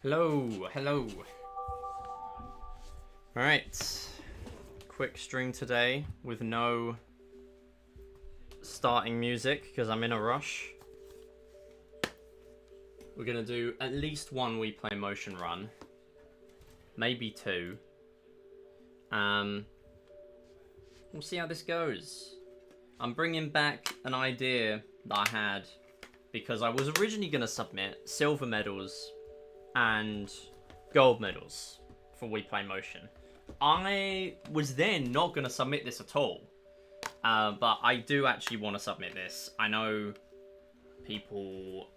Hello, hello. Alright, quick stream today with no starting music because I'm in a rush. We're going to do at least one Wii Play Motion run, maybe two. We'll see how this goes. I'm bringing back an idea that I had because I was originally going to submit silver medals and gold medals for Wii Play Motion. I was then not going to submit this at all, but I do actually want to submit this. I know people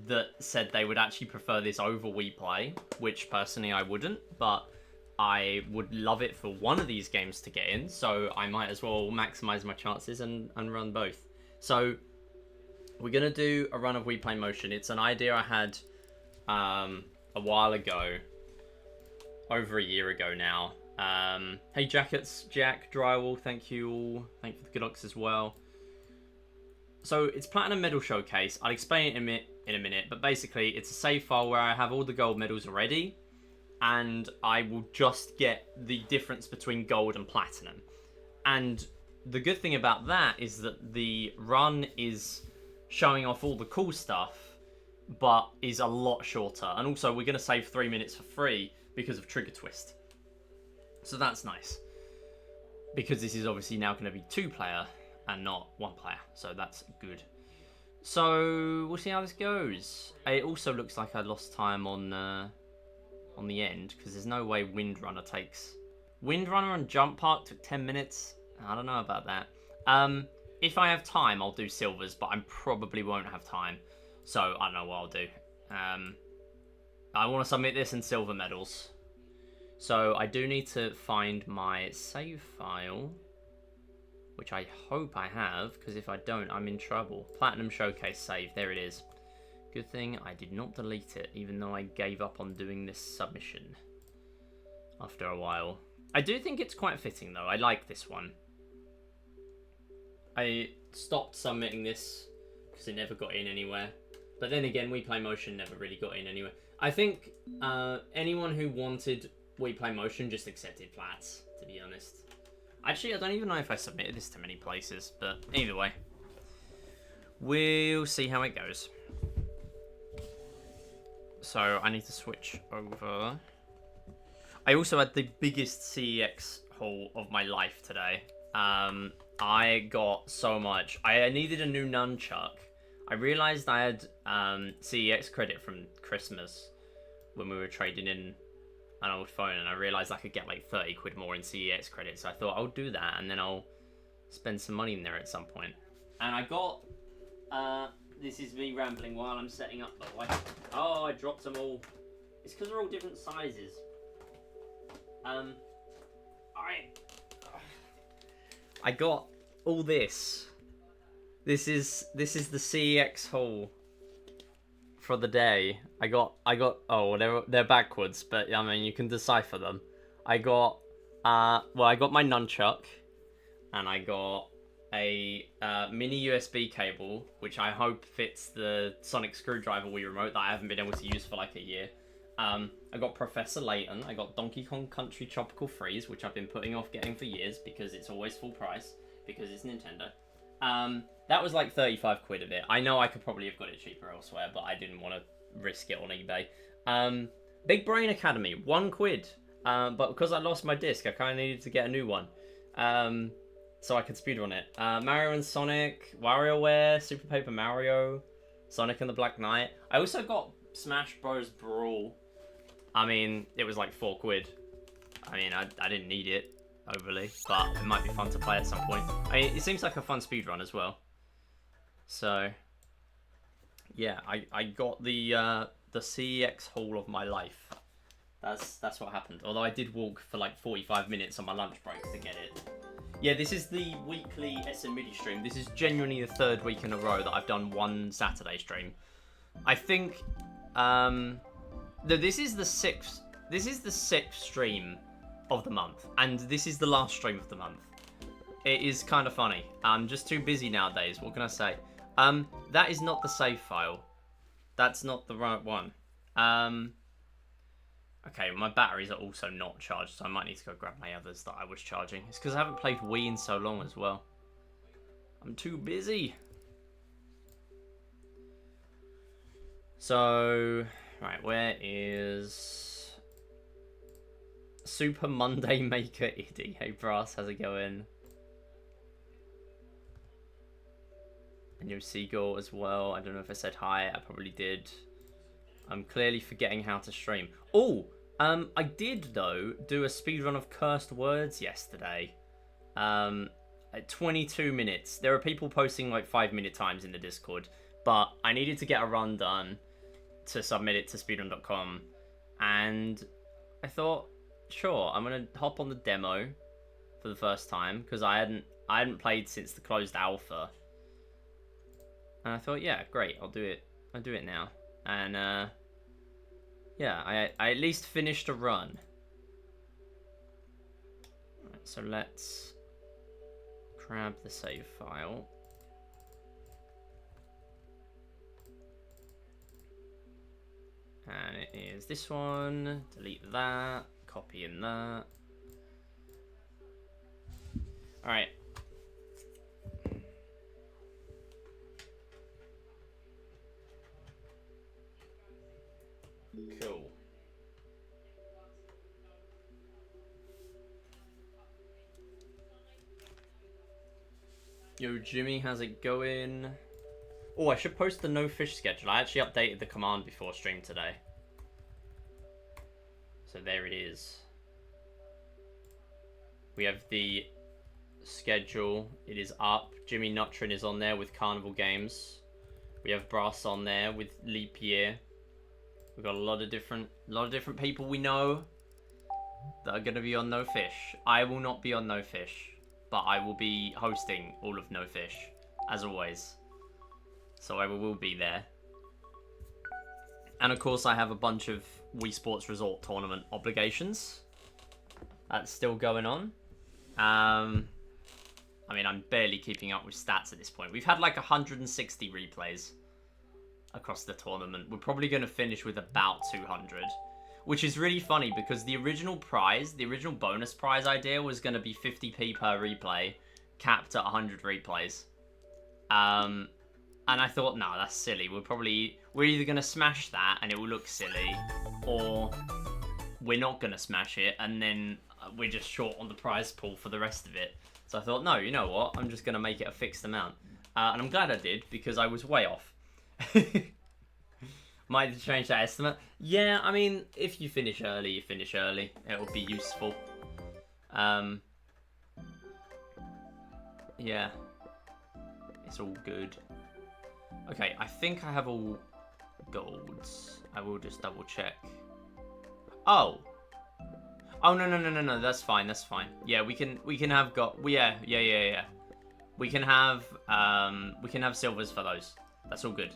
that said they would actually prefer this over Wii Play, which personally I wouldn't, but I would love it for one of these games to get in, so I might as well maximize my chances and run both. So we're going to do a run of Wii Play Motion. It's an idea I had a while ago, over a year ago now. Hey Jack Drywall, thank you all. Thank you for the good looks as well. So it's Platinum Medal Showcase. I'll explain it in a minute, but basically it's a save file where I have all the gold medals already, and I will just get the difference between gold and platinum. And the good thing about that is that the run is showing off all the cool stuff, but is a lot shorter. And also we're going to save 3 minutes for free because of Trigger Twist. So that's nice, because this is obviously now going to be 2-player and not 1-player. So that's good. So we'll see how this goes. It also looks like I lost time on the end, because there's no way Windrunner takes... Windrunner and Jump Park took 10 minutes. I don't know about that. If I have time, I'll do silvers, but I probably won't have time. So I don't know what I'll do. I want to submit this in silver medals. So I do need to find my save file, which I hope I have, because if I don't, I'm in trouble. Platinum Showcase save, there it is. Good thing I did not delete it, even though I gave up on doing this submission after a while. I do think it's quite fitting though. I like this one. I stopped submitting this because it never got in anywhere. But then again, Wii Play Motion never really got in anywhere. I think anyone who wanted Wii Play Motion just accepted plats, to be honest. Actually, I don't even know if I submitted this to many places, but either way. We'll see how it goes. So I need to switch over. I also had the biggest CEX haul of my life today. I got so much. I needed a new nunchuck. I realised I had CEX credit from Christmas when we were trading in an old phone, and I realised I could get like 30 quid more in CEX credit, so I thought I'll do that and then I'll spend some money in there at some point. And I got, this is me rambling while I'm setting up the light. Oh, I dropped them all. It's because they're all different sizes. I got all this. This is the CEX haul for the day. I got oh, they're backwards, but I mean you can decipher them. I got I got my nunchuck, and I got a mini USB cable, which I hope fits the sonic screwdriver Wii remote that I haven't been able to use for like a year. I got Professor Layton. I got Donkey Kong Country Tropical Freeze, which I've been putting off getting for years because it's always full price because it's Nintendo. That was like 35 quid of it. I know I could probably have got it cheaper elsewhere, but I didn't want to risk it on eBay. Big Brain Academy, 1 quid. But because I lost my disc, I kind of needed to get a new one. So I could speedrun it. Mario and Sonic, WarioWare, Super Paper Mario, Sonic and the Black Knight. I also got Smash Bros. Brawl. I mean, it was like 4 quid. I mean, I didn't need it overly, but it might be fun to play at some point. I mean, it seems like a fun speedrun as well. So, yeah, I got the CEX haul of my life. That's what happened. Although I did walk for like 45 minutes on my lunch break to get it. Yeah, this is the weekly SM MIDI stream. This is genuinely the 3rd week in a row that I've done one Saturday stream. I think this is the 6th. This is the 6th stream of the month, and this is the last stream of the month. It is kind of funny. I'm just too busy nowadays. What can I say? That is not the save file. That's not the right one. Okay, my batteries are also not charged, so I might need to go grab my others that I was charging. It's because I haven't played Wii in so long as well. I'm too busy. So, right, where is Super Monday Maker Iddy? Hey, Brass, how's it going? And your Seagull as well. I don't know if I said hi. I probably did. I'm clearly forgetting how to stream. Oh, I did, though, do a speedrun of Cursed Words yesterday. At 22 minutes. There are people posting like 5-minute times in the Discord, but I needed to get a run done to submit it to speedrun.com, and I thought, sure, I'm gonna hop on the demo for the first time because I hadn't played since the closed alpha, and I thought, yeah, great, I'll do it now, and yeah, I at least finished a run. Right, so let's grab the save file. And it is this one. Delete that. Copy in that. Alright. Cool. Yo, Jimmy, how's it going? Oh, I should post the nofish schedule. I actually updated the command before stream today. So there it is. We have the schedule. It is up. Jimmy Nutrin is on there with Carnival Games. We have Brass on there with Leap Year. We've got a lot of different people we know that are going to be on nofish. I will not be on nofish, but I will be hosting all of nofish as always. So I will be there. And of course I have a bunch of Wii Sports Resort tournament obligations. That's still going on. I mean, I'm barely keeping up with stats at this point. We've had like 160 replays across the tournament. We're probably going to finish with about 200. Which is really funny because the original prize, the original bonus prize idea was going to be 50p per replay, capped at 100 replays. And I thought, no, that's silly. We're either going to smash that and it will look silly, or we're not going to smash it and then we're just short on the prize pool for the rest of it. So I thought, no, you know what? I'm just going to make it a fixed amount. And I'm glad I did because I was way off. Might have changed that estimate. Yeah, I mean, if you finish early, you finish early. It'll be useful. Yeah. It's all good. Okay, I think I have all golds. I will just double check. Oh. Oh, no. That's fine. That's fine. Yeah, we can have yeah. We can have silvers for those. That's all good.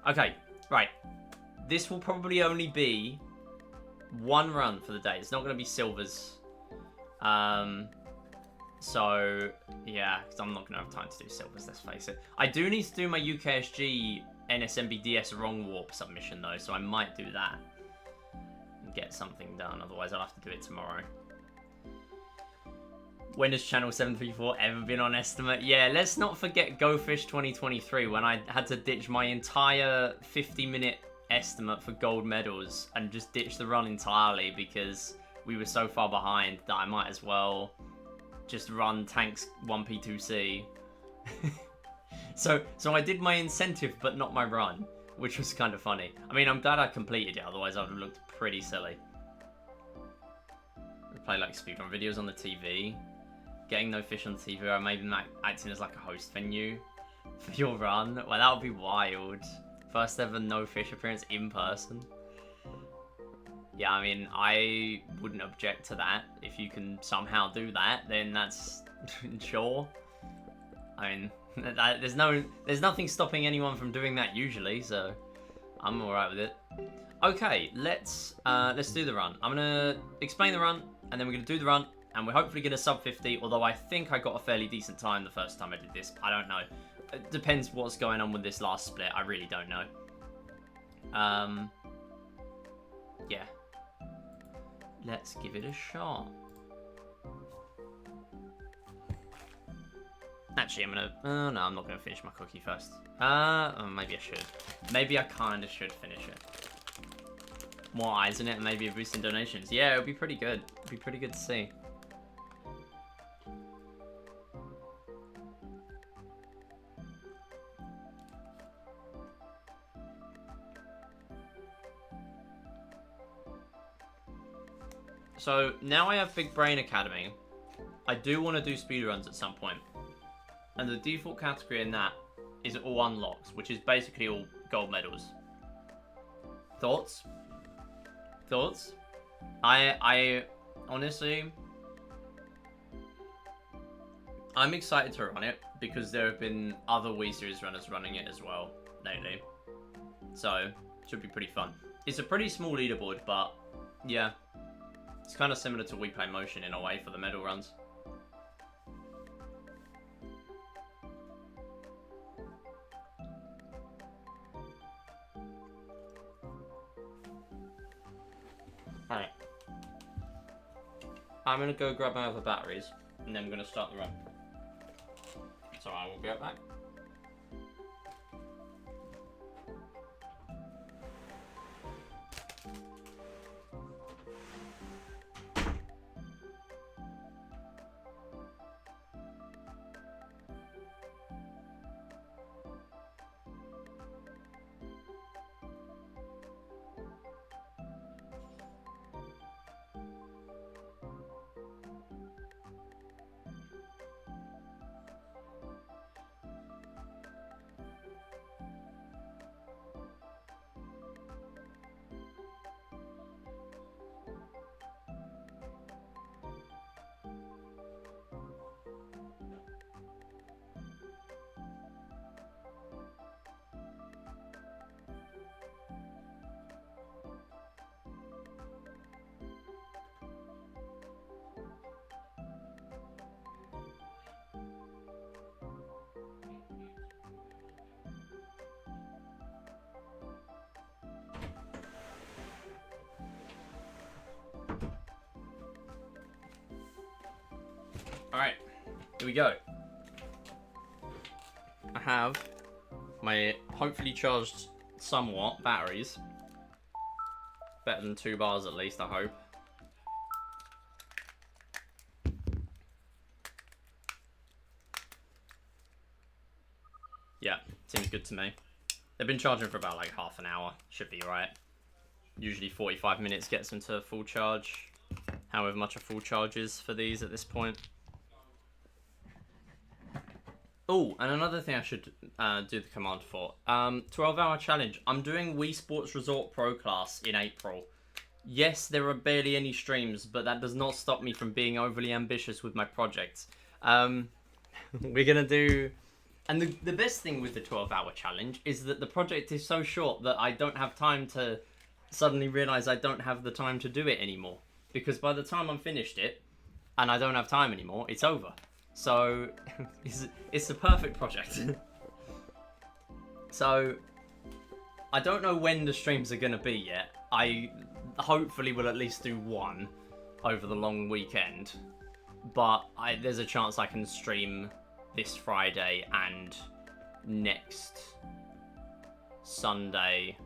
Okay, right. This will probably only be one run for the day. It's not going to be silvers. So, yeah, because I'm not going to have time to do silvers, let's face it. I do need to do my UKSG NSMBDS wrong warp submission, though, so I might do that and get something done. Otherwise, I'll have to do it tomorrow. When has Channel 734 ever been on estimate? Yeah, let's not forget GoFish 2023, when I had to ditch my entire 50-minute estimate for gold medals and just ditch the run entirely because we were so far behind that I might as well just run tanks 1P2C. so I did my incentive but not my run, which was kind of funny. I mean, I'm glad I completed it, otherwise I would have looked pretty silly. We play like speedrun videos on the TV. Getting no fish on the TV, or maybe acting as like a host venue for your run. Well, that would be wild. First ever no fish appearance in person. Yeah, I mean, I wouldn't object to that. If you can somehow do that, then that's sure. I mean, there's nothing stopping anyone from doing that usually, so I'm alright with it. Okay, let's do the run. I'm gonna explain the run, and then we're gonna do the run, and we're hopefully gonna sub 50. Although I think I got a fairly decent time the first time I did this. I don't know. It depends what's going on with this last split. I really don't know. yeah. Let's give it a shot. Actually, I'm gonna... no, I'm not gonna finish my cookie first. Maybe I should. Maybe I kinda should finish it. More eyes in it and maybe a boost in donations. Yeah, it would be pretty good. It'd be pretty good to see. So, now I have Big Brain Academy. I do want to do speedruns at some point. And the default category in that is all unlocks, which is basically all gold medals. Thoughts? Thoughts? I honestly... I'm excited to run it, because there have been other Wii Series runners running it as well, lately. So, it should be pretty fun. It's a pretty small leaderboard, but yeah. It's kind of similar to Wii Play Motion in a way for the medal runs. Alright. I'm going to go grab my other batteries, and then I'm going to start the run. So I will be right back. Alright, here we go. I have my hopefully charged somewhat batteries. Better than 2 bars at least, I hope. Yeah, seems good to me. They've been charging for about like half an hour. Should be right. Usually 45 minutes gets them to full charge. However much a full charge is for these at this point. Oh, and another thing I should do the command for. 12-hour challenge. I'm doing Wii Sports Resort Pro class in April. Yes, there are barely any streams, but that does not stop me from being overly ambitious with my projects. We're going to do... And the best thing with the 12-hour challenge is that the project is so short that I don't have time to suddenly realise I don't have the time to do it anymore. Because by the time I'm finished it, and I don't have time anymore, it's over. So, it's the perfect project. So, I don't know when the streams are going to be yet. I hopefully will at least do one over the long weekend. But there's a chance I can stream this Friday and next Sunday.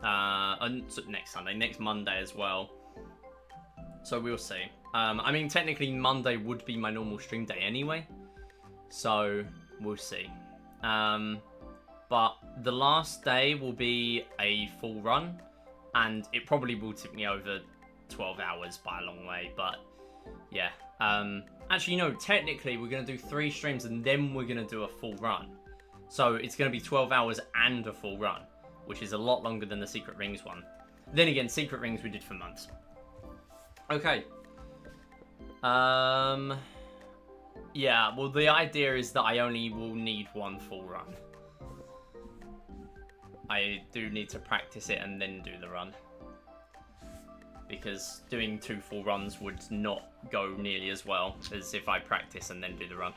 Next Monday as well. So we'll see. I mean, technically Monday would be my normal stream day anyway. So we'll see. But the last day will be a full run. And it probably will take me over 12 hours by a long way. But yeah. Actually, no, technically we're going to do 3 streams and then we're going to do a full run. So it's going to be 12 hours and a full run, which is a lot longer than the Secret Rings one. Then again, Secret Rings we did for months. Okay. Yeah, well, the idea is that I only will need 1 full run. I do need to practice it and then do the run. Because doing 2 full runs would not go nearly as well as if I practice and then do the run.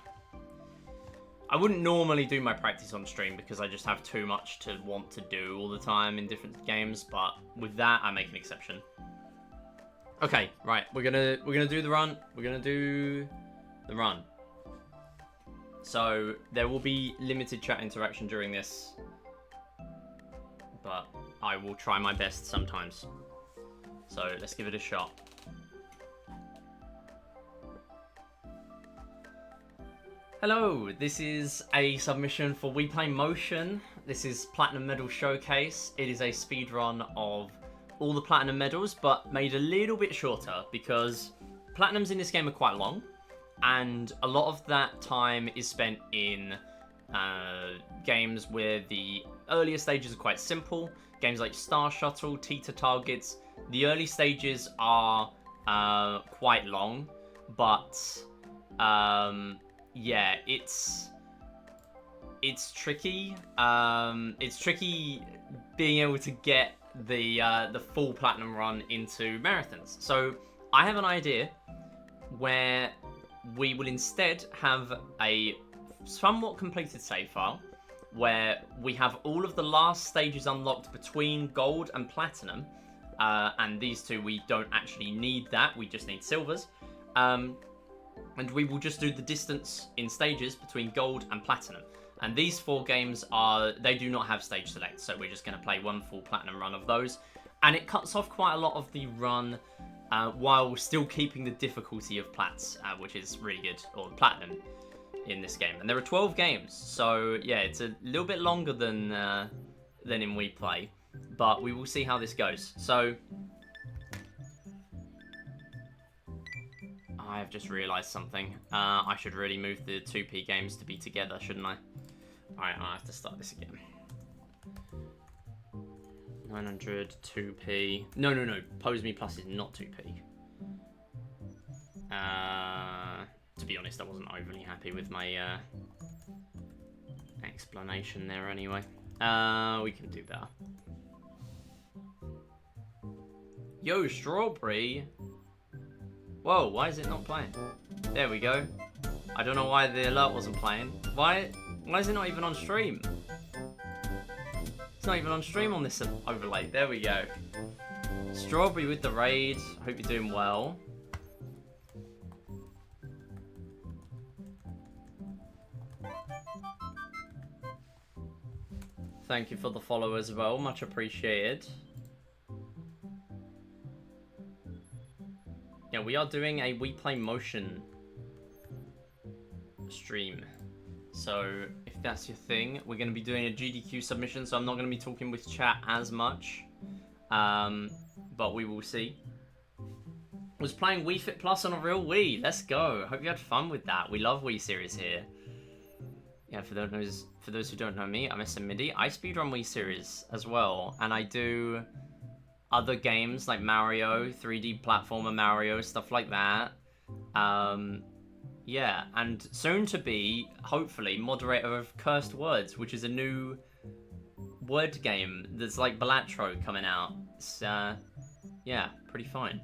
I wouldn't normally do my practice on stream because I just have too much to want to do all the time in different games, but with that, I make an exception. Okay, right, we're gonna do the run. We're gonna do the run. So there will be limited chat interaction during this, but I will try my best sometimes. So let's give it a shot. Hello, this is a submission for Wii Play Motion. This is Platinum Medal Showcase. It is a speedrun of all the Platinum medals, but made a little bit shorter because Platinums in this game are quite long, and a lot of that time is spent in games where the earlier stages are quite simple. Games like Star Shuttle, Teeter Targets. The early stages are quite long, but yeah, it's tricky. It's tricky being able to get the full platinum run into marathons. So I have an idea where we will instead have a somewhat completed save file where we have all of the last stages unlocked between gold and platinum, and these two we don't actually need that, we just need silvers. And we will just do the distance in stages between gold and platinum. And these 4 games they do not have stage select, so we're just going to play one full platinum run of those. And it cuts off quite a lot of the run while still keeping the difficulty of plats, which is really good, or platinum in this game. And there are 12 games, so yeah, it's a little bit longer than in Wii Play, but we will see how this goes. So I've just realised something. I should really move the 2p games to be together, shouldn't I? Alright, I'll have to start this again. 900, 2p. No. Pose Me Plus is not 2p. To be honest, I wasn't overly happy with my explanation there anyway. We can do better. Yo, Strawberry! Whoa, why is it not playing? There we go. I don't know why the alert wasn't playing. Why is it not even on stream? It's not even on stream on this overlay. There we go. Strawberry with the raid. Hope you're doing well. Thank you for the follow as well. Much appreciated. Yeah, we are doing a Wii Play Motion stream. So, if that's your thing, we're going to be doing a GDQ submission, so I'm not going to be talking with chat as much. But we will see. Was playing Wii Fit Plus on a real Wii. Let's go. Hope you had fun with that. We love Wii series here. Yeah, for those who don't know me, I'm SMidi. I speedrun Wii series as well, and I do other games like Mario, 3D platformer Mario, stuff like that. Yeah, and soon to be, hopefully, moderator of Cursed Words, which is a new word game that's like Balatro coming out. It's, yeah, pretty fine.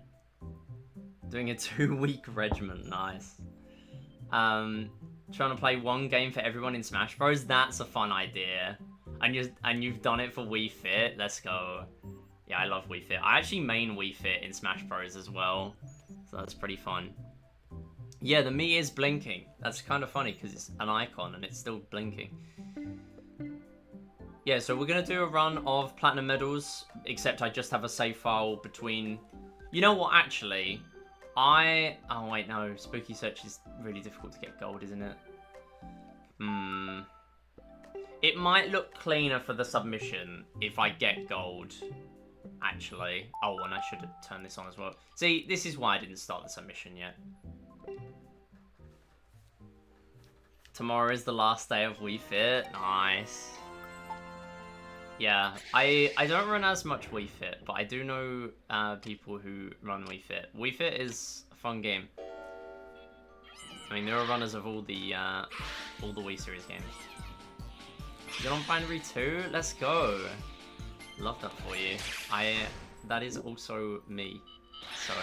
Doing a 2-week regimen, nice. Trying to play one game for everyone in Smash Bros, that's a fun idea. And you've done it for Wii Fit, let's go. Yeah, I love Wii Fit. I actually main Wii Fit in Smash Bros as well, so that's pretty fun. Yeah, the me is blinking. That's kind of funny because it's an icon and it's still blinking. Yeah, so we're going to do a run of Platinum Medals, except I just have a save file between... You know what, actually? Oh, wait, no. Spooky Search is really difficult to get gold, isn't it? It might look cleaner for the submission if I get gold, actually. Oh, and I should have turned this on as well. See, this is why I didn't start the submission yet. Tomorrow is the last day of Wii Fit. Nice. Yeah, I don't run as much Wii Fit, but I do know people who run Wii Fit. Wii Fit is a fun game. I mean, there are runners of all the Wii series games. Get on Binary 2? Let's go. Love that for you. That is also me. So,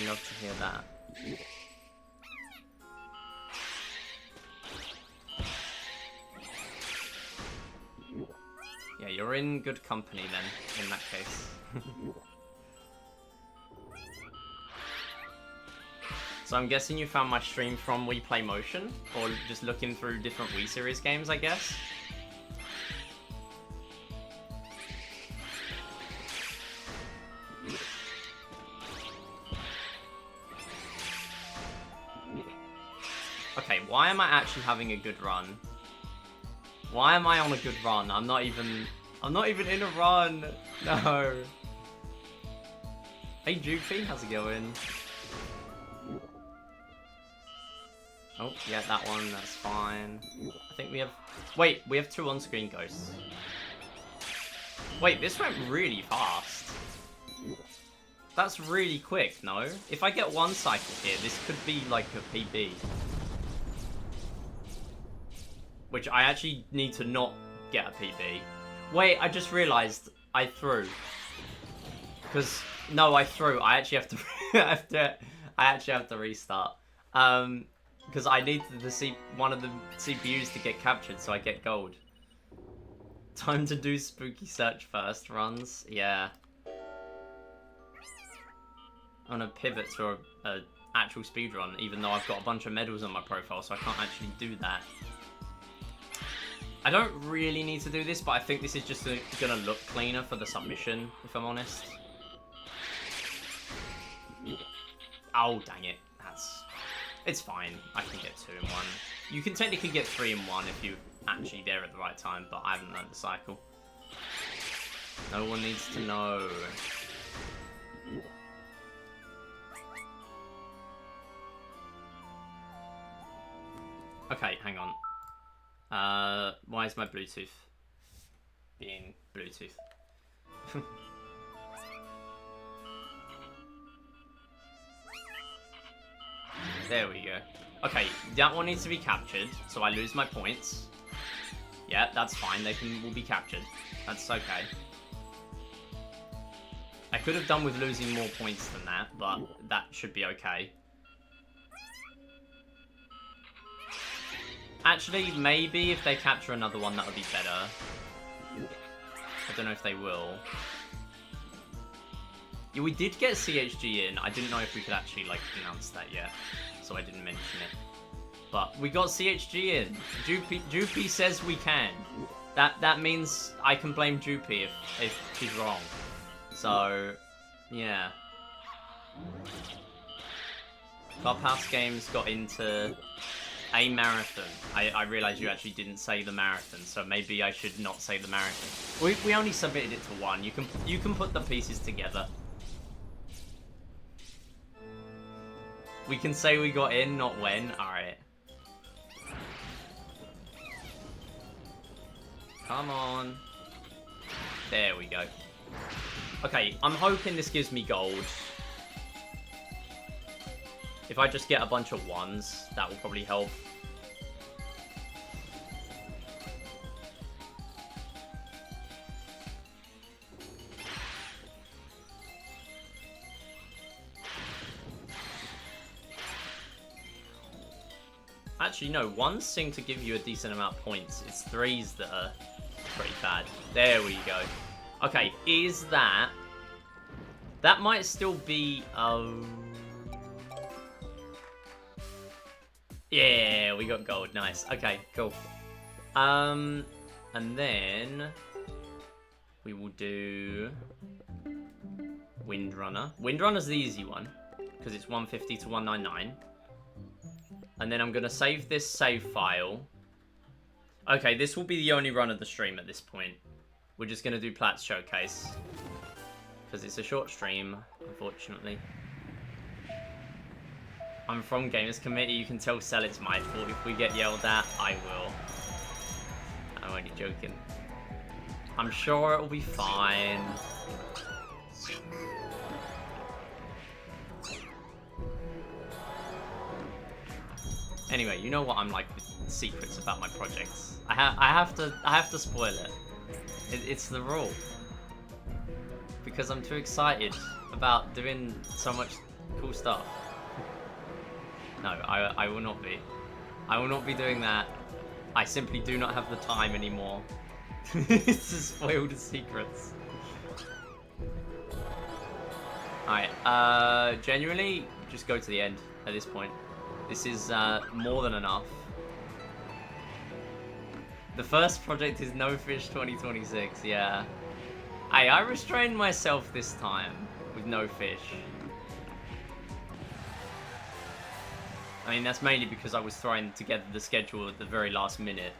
love to hear that. you're in good company then, in that case. So I'm guessing you found my stream from Wii Play Motion, or just looking through different Wii series games, I guess. Okay, why am I actually having a good run? Why am I on a good run? I'm not even in a run. No. Hey Jupy, how's it going? Oh, yeah, that one, that's fine. I think we have... Wait, we have 2 on-screen ghosts. Wait, this went really fast. That's really quick, no? If I get 1 cycle here, this could be like a PB. Which I actually need to not get a PB. Wait, I just realised I threw. Because, no, I threw. I actually have to... I actually have to restart. Because I need one of the CPUs to get captured so I get gold. Time to do spooky search first runs. Yeah. I'm gonna pivot to a actual speedrun, even though I've got a bunch of medals on my profile, so I can't actually do that. I don't really need to do this, but I think this is just gonna look cleaner for the submission, if I'm honest. Oh, dang it. It's fine. I can get 2 in 1. You can technically get 3 in 1 if you're actually there at the right time, but I haven't learned the cycle. No one needs to know. Okay, hang on. Why is my Bluetooth being Bluetooth? There we go. Okay, that one needs to be captured, so I lose my points. Yeah, that's fine. Will be captured. That's okay. I could have done with losing more points than that, but that should be okay. Actually, maybe if they capture another one, that would be better. I don't know if they will. Yeah, we did get CHG in. I didn't know if we could actually, like, announce that yet, so I didn't mention it. But we got CHG in. Jupy says we can. That means I can blame Jupy if she's wrong. So, yeah. Clubhouse Games got into a marathon. I realised you actually didn't say the marathon, so maybe I should not say the marathon. We only submitted it to 1. You can put the pieces together. We can say we got in, not when. Alright. Come on. There we go. Okay, I'm hoping this gives me gold. If I just get a bunch of 1s, that will probably help. Actually, no, 1s seem to give you a decent amount of points. It's 3s that are pretty bad. There we go. Okay, is that... That might still be... Yeah, we got gold. Nice. Okay, cool. And then... We will do... Windrunner. Windrunner's the easy one, because it's 150 to 199. And then I'm going to save this save file. Okay, this will be the only run of the stream at this point. We're just going to do Plat's Showcase. Because it's a short stream, unfortunately. I'm from Gamers Committee. You can tell Cell it's my fault. If we get yelled at, I will. I'm only joking. I'm sure it'll be fine. Anyway, you know what I'm like with secrets about my projects. I have to spoil it. It's the rule. Because I'm too excited about doing so much cool stuff. No, I will not be. I will not be doing that. I simply do not have the time anymore. to spoil the secrets. Alright, genuinely, just go to the end at this point. This is more than enough. The first project is nofish 2026, yeah. Hey, I restrained myself this time with nofish. I mean, that's mainly because I was throwing together the schedule at the very last minute.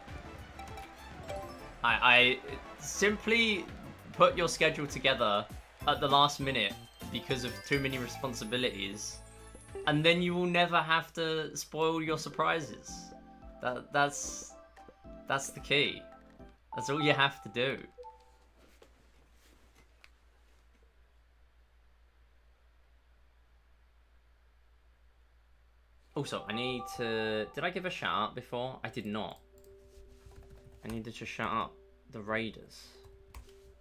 I simply put your schedule together at the last minute because of too many responsibilities, and then you will never have to spoil your surprises. That's the key. That's all you have to do. Also, I need to... Did I give a shout out before? I did not. I needed to shout out the Raiders.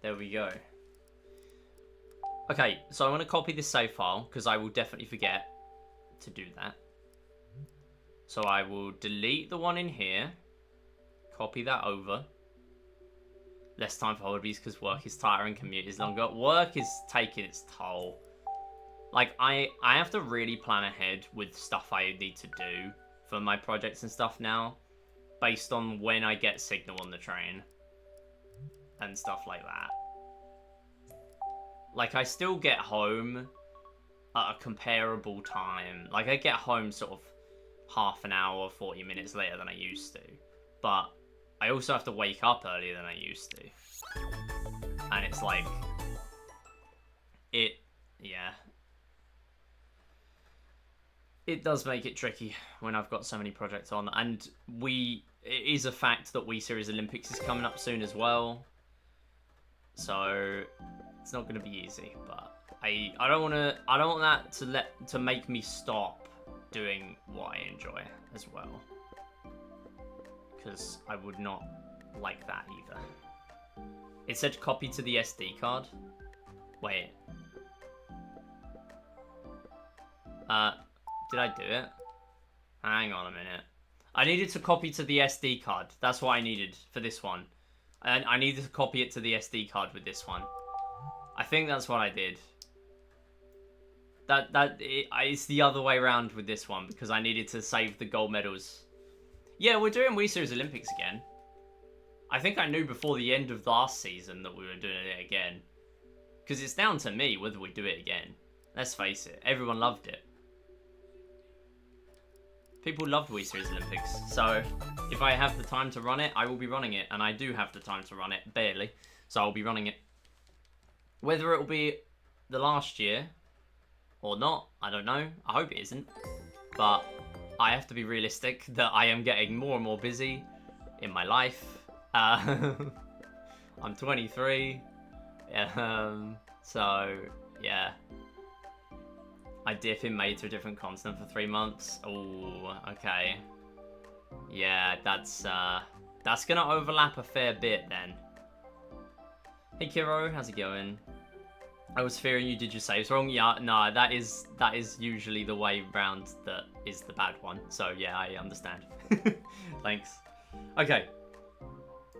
There we go. Okay, so I'm going to copy this save file, because I will definitely forget to do that. So I will delete the one in here. Copy that over. Less time for hobbies, because work is tiring, commute is longer. Work is taking its toll. Like, I have to really plan ahead with stuff I need to do for my projects and stuff now, based on when I get signal on the train and stuff like that. Like, I still get home at a comparable time. Like, I get home sort of half an hour, 40 minutes later than I used to. But I also have to wake up earlier than I used to. And it's like... Yeah. It does make it tricky when I've got so many projects on. And it is a fact that Wii Series Olympics is coming up soon as well. So it's not going to be easy, but I don't want that to make me stop doing what I enjoy as well, because I would not like that either. It said copy to the SD card. Wait. Did I do it? Hang on a minute. I needed to copy to the SD card. That's what I needed for this one. And I needed to copy it to the SD card with this one. I think that's what I did. It's the other way around with this one, because I needed to save the gold medals. Yeah, we're doing Wii Series Olympics again. I think I knew before the end of last season that we were doing it again. Because it's down to me whether we do it again. Let's face it, everyone loved it. People loved Wii Series Olympics, so if I have the time to run it, I will be running it, and I do have the time to run it, barely, so I'll be running it. Whether it will be the last year or not, I don't know. I hope it isn't, but I have to be realistic that I am getting more and more busy in my life. I'm 23, so yeah. I dip in May to a different continent for 3 months. Oh, okay. Yeah, that's gonna overlap a fair bit then. Hey Kiro, how's it going? I was fearing you did your saves wrong. Yeah, no, that is usually the way round that is the bad one. So yeah, I understand. Thanks. Okay.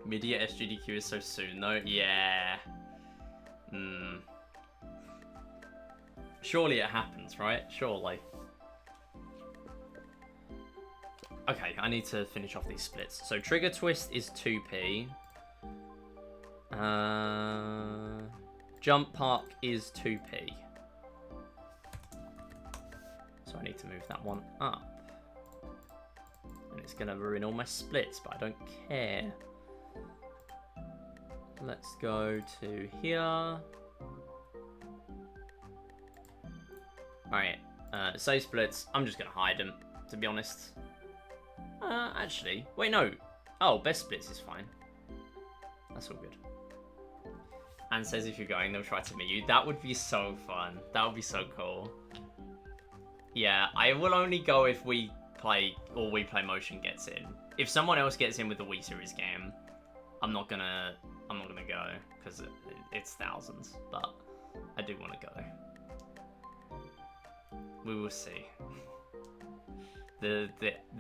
Mid-year SGDQ is so soon though. Yeah. Surely it happens, right? Surely. Okay, I need to finish off these splits. So trigger twist is 2p. Jump park is 2p. So I need to move that one up. And it's going to ruin all my splits, but I don't care. Let's go to here. Alright, save splits. I'm just going to hide them, to be honest. Actually, wait, no. Oh, best splits is fine. That's all good. And says if you're going, they'll try to meet you. That would be so fun. That would be so cool. Yeah, I will only go if Wii Play Motion gets in. If someone else gets in with the Wii Series game, I'm not gonna go because it's thousands. But I do want to go. We will see. The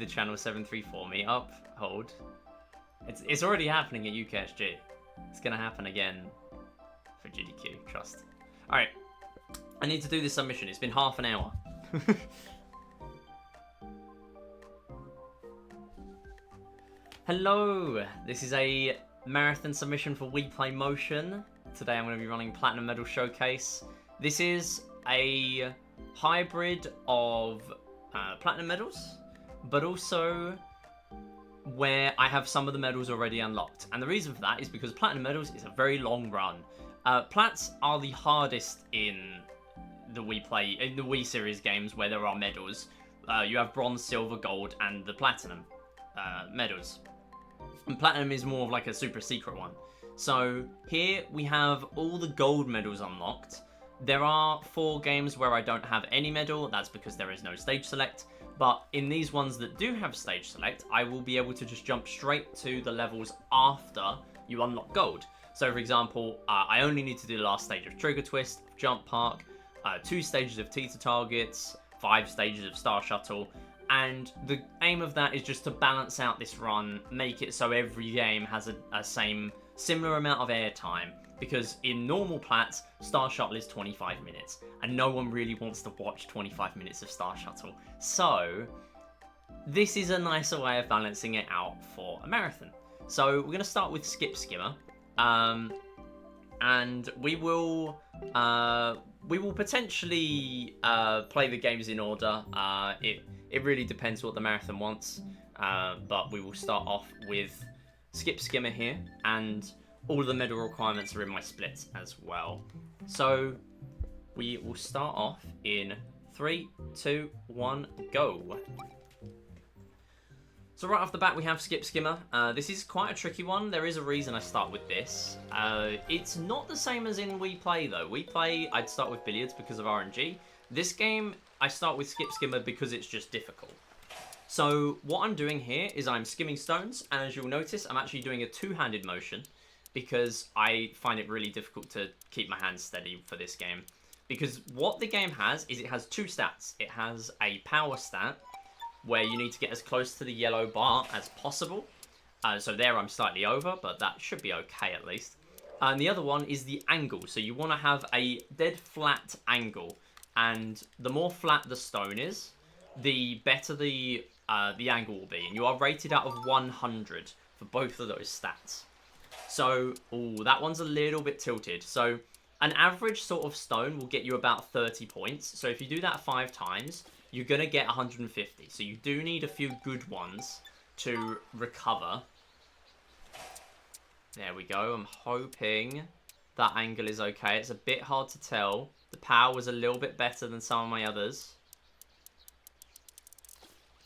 channel 734 meetup, hold. It's already happening at UKSG. It's gonna happen again for GDQ, trust. Alright, I need to do this submission. It's been half an hour. Hello, this is a marathon submission for Wii Play Motion. Today I'm going to be running Platinum Medal Showcase. This is a hybrid of Platinum Medals, but also where I have some of the medals already unlocked. And the reason for that is because Platinum Medals is a very long run. Plats are the hardest in the Wii series games where there are medals. You have bronze, silver, gold, and the platinum medals. And platinum is more of like a super secret one. So here we have all the gold medals unlocked. There are 4 games where I don't have any medal. That's because there is no stage select. But in these ones that do have stage select, I will be able to just jump straight to the levels after you unlock gold. So for example, I only need to do the last stage of Trigger Twist, Jump Park, 2 stages of Teeter Targets, 5 stages of Star Shuttle. And the aim of that is just to balance out this run, make it so every game has a similar amount of airtime. Because in normal plats, Star Shuttle is 25 minutes, and no one really wants to watch 25 minutes of Star Shuttle. So this is a nicer way of balancing it out for a marathon. So we're going to start with Skip Skimmer, and we will potentially play the games in order. It really depends what the marathon wants, but we will start off with Skip Skimmer here, and all of the medal requirements are in my splits as well. So we will start off in 3, 2, 1, go. So right off the bat we have Skip Skimmer. This is quite a tricky one. There is a reason I start with this. It's not the same as in Wii Play though. Wii Play, I'd start with billiards because of RNG. This game, I start with Skip Skimmer because it's just difficult. So what I'm doing here is I'm skimming stones, and as you'll notice, I'm actually doing a two-handed motion because I find it really difficult to keep my hands steady for this game. Because what the game has is it has 2 stats. It has a power stat, where you need to get as close to the yellow bar as possible. So there I'm slightly over, but that should be okay at least. And the other one is the angle. So you want to have a dead flat angle. And the more flat the stone is, the better the angle will be. And you are rated out of 100 for both of those stats. So, that one's a little bit tilted. So an average sort of stone will get you about 30 points. So if you do that 5 times, you're going to get 150. So you do need a few good ones to recover. There we go. I'm hoping that angle is okay. It's a bit hard to tell. The power was a little bit better than some of my others.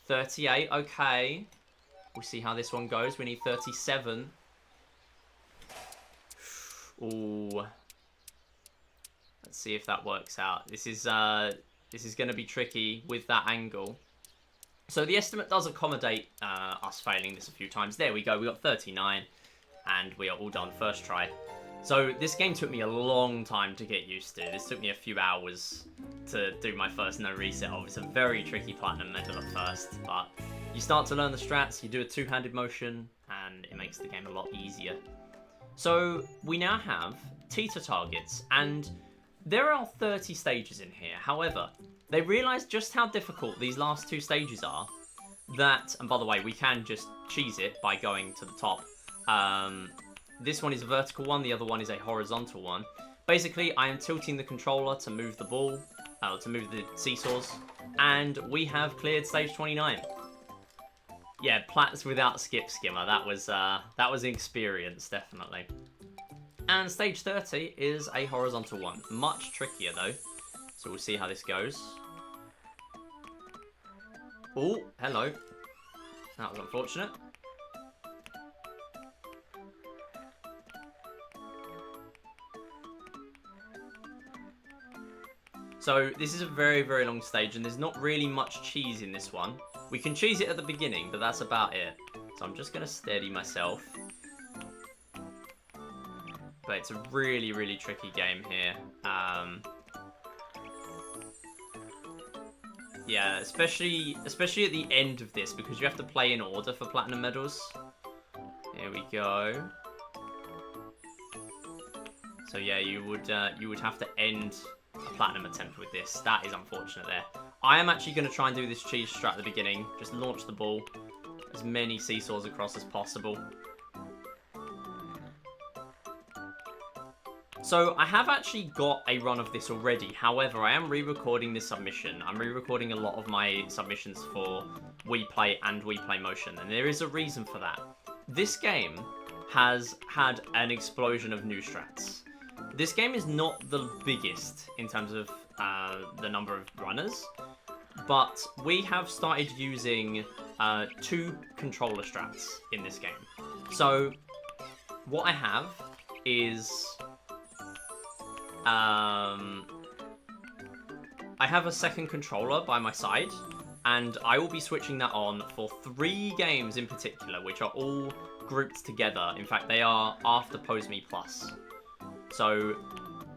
38, okay. We'll see how this one goes. We need 37. Ooh. Let's see if that works out. This is going to be tricky with that angle. So the estimate does accommodate us failing this a few times. There we go. We got 39, and we are all done first try. So this game took me a long time to get used to. This took me a few hours to do my first no reset of. It's a very tricky platinum medal at first, but you start to learn the strats, you do a two-handed motion, and it makes the game a lot easier. So we now have teeter targets, and there are 30 stages in here. However, they realised just how difficult these last 2 stages are. That, and by the way, we can just cheese it by going to the top. This one is a vertical one, the other one is a horizontal one. Basically, I am tilting the controller to move the ball, to move the seesaws, and we have cleared stage 29. Yeah, plats without Skip Skimmer. That was an experience, definitely. And stage 30 is a horizontal one. Much trickier, though. So we'll see how this goes. Oh, hello. That was unfortunate. So this is a very, very long stage, and there's not really much cheese in this one. We can cheese it at the beginning, but that's about it. So I'm just going to steady myself. But it's a really, really tricky game here. Yeah, especially at the end of this, because you have to play in order for platinum medals. Here we go. So yeah, you would have to end a platinum attempt with this. That is unfortunate there. I am actually going to try and do this cheese strat at the beginning. Just launch the ball. As many seesaws across as possible. So I have actually got a run of this already. However, I am re-recording this submission. I'm re-recording a lot of my submissions for Wii Play and Wii Play Motion. And there is a reason for that. This game has had an explosion of new strats. This game is not the biggest in terms of the number of runners. But we have started using 2 controller strats in this game. So what I have is... I have a second controller by my side, and I will be switching that on for 3 games in particular, which are all grouped together. In fact, they are after Pose Me Plus. So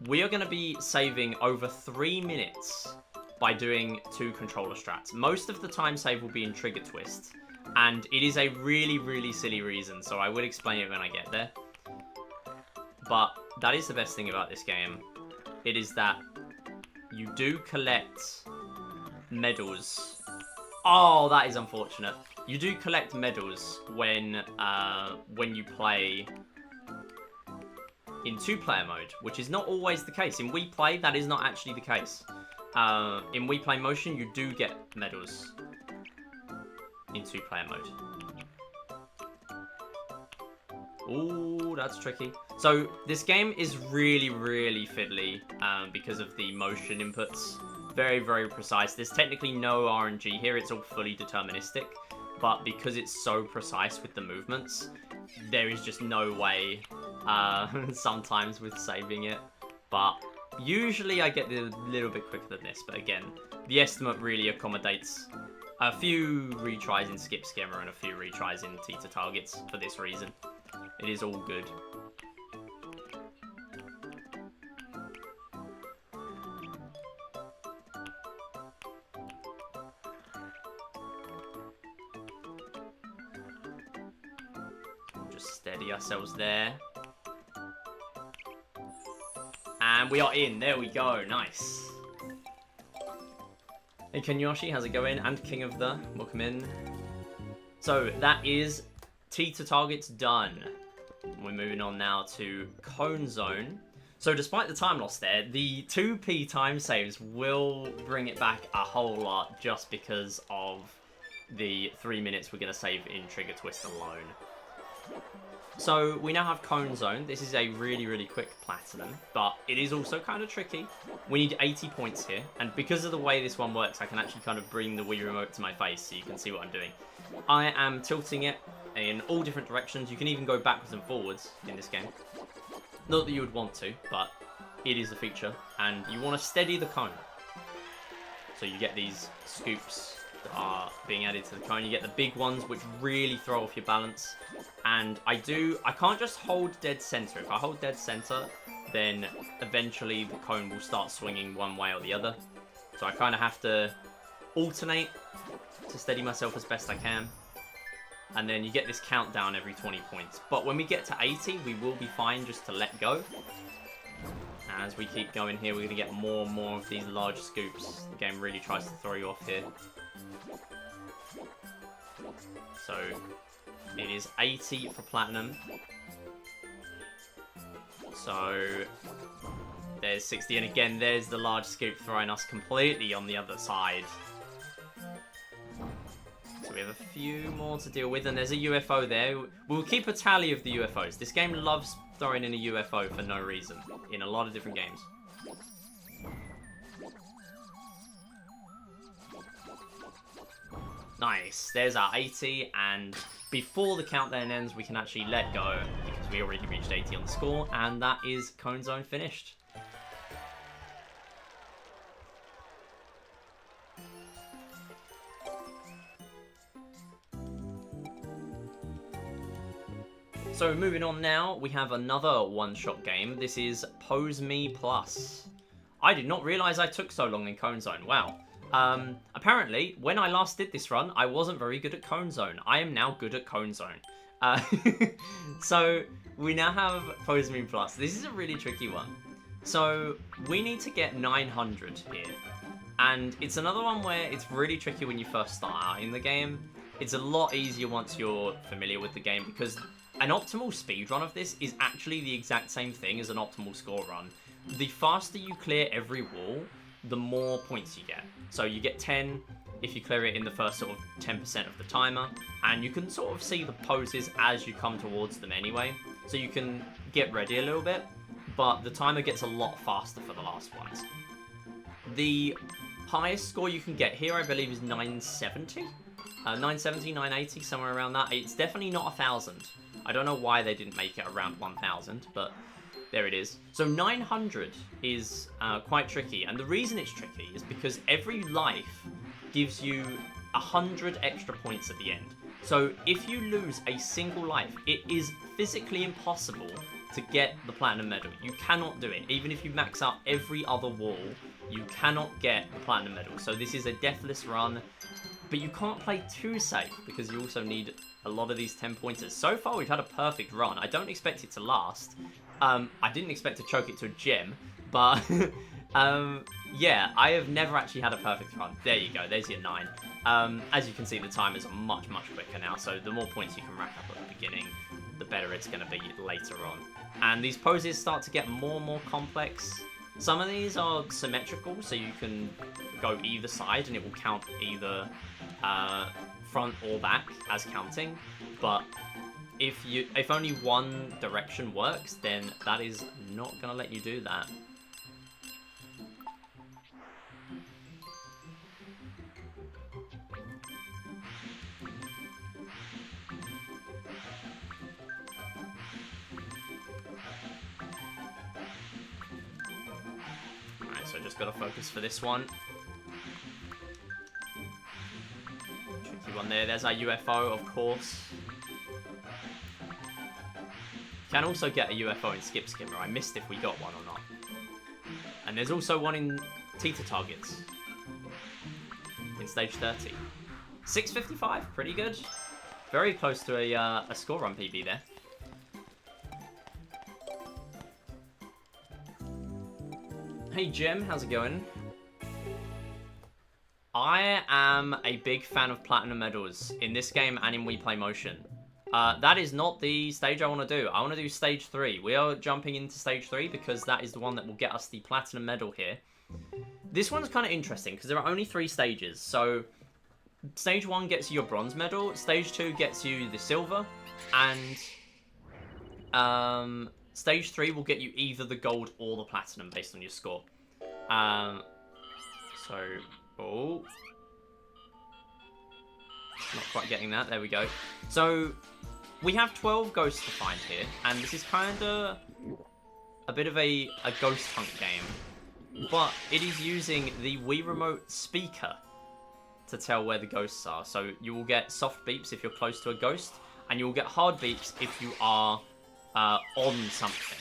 we are going to be saving over 3 minutes by doing 2 controller strats. Most of the time save will be in Trigger Twist, and it is a really, really silly reason, so I will explain it when I get there. But that is the best thing about this game. It is that you do collect medals. Oh, that is unfortunate. You do collect medals when you play in 2-player mode, which is not always the case. In Wii Play, that is not actually the case. In Wii Play Motion, you do get medals in 2-player mode. Ooh, that's tricky. So this game is really, really fiddly because of the motion inputs. Very, very precise. There's technically no RNG here. It's all fully deterministic. But because it's so precise with the movements, there is just no way sometimes with saving it. But usually I get a little bit quicker than this. But again, the estimate really accommodates a few retries in Skip Skimmer and a few retries in Teeter Targets for this reason. It is all good. We'll just steady ourselves there. And we are in. There we go. Nice. Hey Kenyoshi, how's it going? And King of the, welcome in. So that is Teeter Targets done. We're moving on now to Cone Zone. So despite the time loss there, the 2p time saves will bring it back a whole lot just because of the 3 minutes we're going to save in Trigger Twist alone. So we now have Cone Zone. This is a really, really quick platinum, but it is also kind of tricky. We need 80 points here, and because of the way this one works, I can actually kind of bring the Wii Remote to my face so you can see what I'm doing. I am tilting it in all different directions. You can even go backwards and forwards in this game. Not that you would want to, but it is a feature, and you want to steady the cone. So you get these scoops that are being added to the cone. You get the big ones, which really throw off your balance. And I can't just hold dead center. If I hold dead center, then eventually the cone will start swinging one way or the other. So I kind of have to alternate to steady myself as best I can. And then you get this countdown every 20 points. But when we get to 80, we will be fine just to let go. As we keep going here, we're going to get more and more of these large scoops. The game really tries to throw you off here. So it is 80 for platinum. So there's 60. And again, there's the large scoop throwing us completely on the other side. So we have a few more to deal with. And there's a UFO there. We'll keep a tally of the UFOs. This game loves throwing in a UFO for no reason in a lot of different games. Nice, there's our 80, and before the countdown ends, we can actually let go because we already reached 80 on the score, and that is Cone Zone finished. So moving on now, we have another one-shot game. This is Pose Me Plus. I did not realise I took so long in Cone Zone. Wow. Apparently, when I last did this run, I wasn't very good at Cone Zone. I am now good at Cone Zone. So we now have Posemin Plus. This is a really tricky one. So we need to get 900 here. And it's another one where it's really tricky when you first start out in the game. It's a lot easier once you're familiar with the game, because an optimal speedrun of this is actually the exact same thing as an optimal score run. The faster you clear every wall, the more points you get. So you get 10 if you clear it in the first sort of 10% of the timer, and you can sort of see the poses as you come towards them anyway. So you can get ready a little bit, but the timer gets a lot faster for the last ones. The highest score you can get here, I believe, is 970? 970, 980, somewhere around that. It's definitely not 1,000. I don't know why they didn't make it around 1,000, but there it is. So 900 is quite tricky, and the reason it's tricky is because every life gives you 100 extra points at the end. So if you lose a single life, it is physically impossible to get the platinum medal. You cannot do it. Even if you max out every other wall, you cannot get the platinum medal. So this is a deathless run, but you can't play too safe because you also need a lot of these 10 pointers. So far we've had a perfect run. I don't expect it to last. I didn't expect to choke it to a gem, but yeah, I have never actually had a perfect run. There you go, there's your 9. As you can see, the timers are much, much quicker now, so the more points you can rack up at the beginning, the better it's going to be later on. And these poses start to get more and more complex. Some of these are symmetrical, so you can go either side and it will count either front or back as counting, but if only one direction works, then that is not going to let you do that. Alright, so just got to focus for this one. Tricky one there. There's our UFO, of course. Can also get a UFO in Skip Skimmer. I missed if we got one or not. And there's also one in Teeter Targets in stage 30. 655, pretty good. Very close to a score run PB there. Hey Jim, how's it going? I am a big fan of platinum medals in this game and in Wii Play Motion. That is not the stage I want to do. I want to do stage 3. We are jumping into stage 3 because that is the one that will get us the platinum medal here. This one's kind of interesting because there are only 3 stages. So stage 1 gets you your bronze medal, stage 2 gets you the silver, and stage 3 will get you either the gold or the platinum based on your score. Oh, not quite getting that. There we go. So we have 12 ghosts to find here, and this is kind of a bit of a ghost hunt game, but it is using the Wii Remote speaker to tell where the ghosts are. So you will get soft beeps if you're close to a ghost, and you will get hard beeps if you are on something.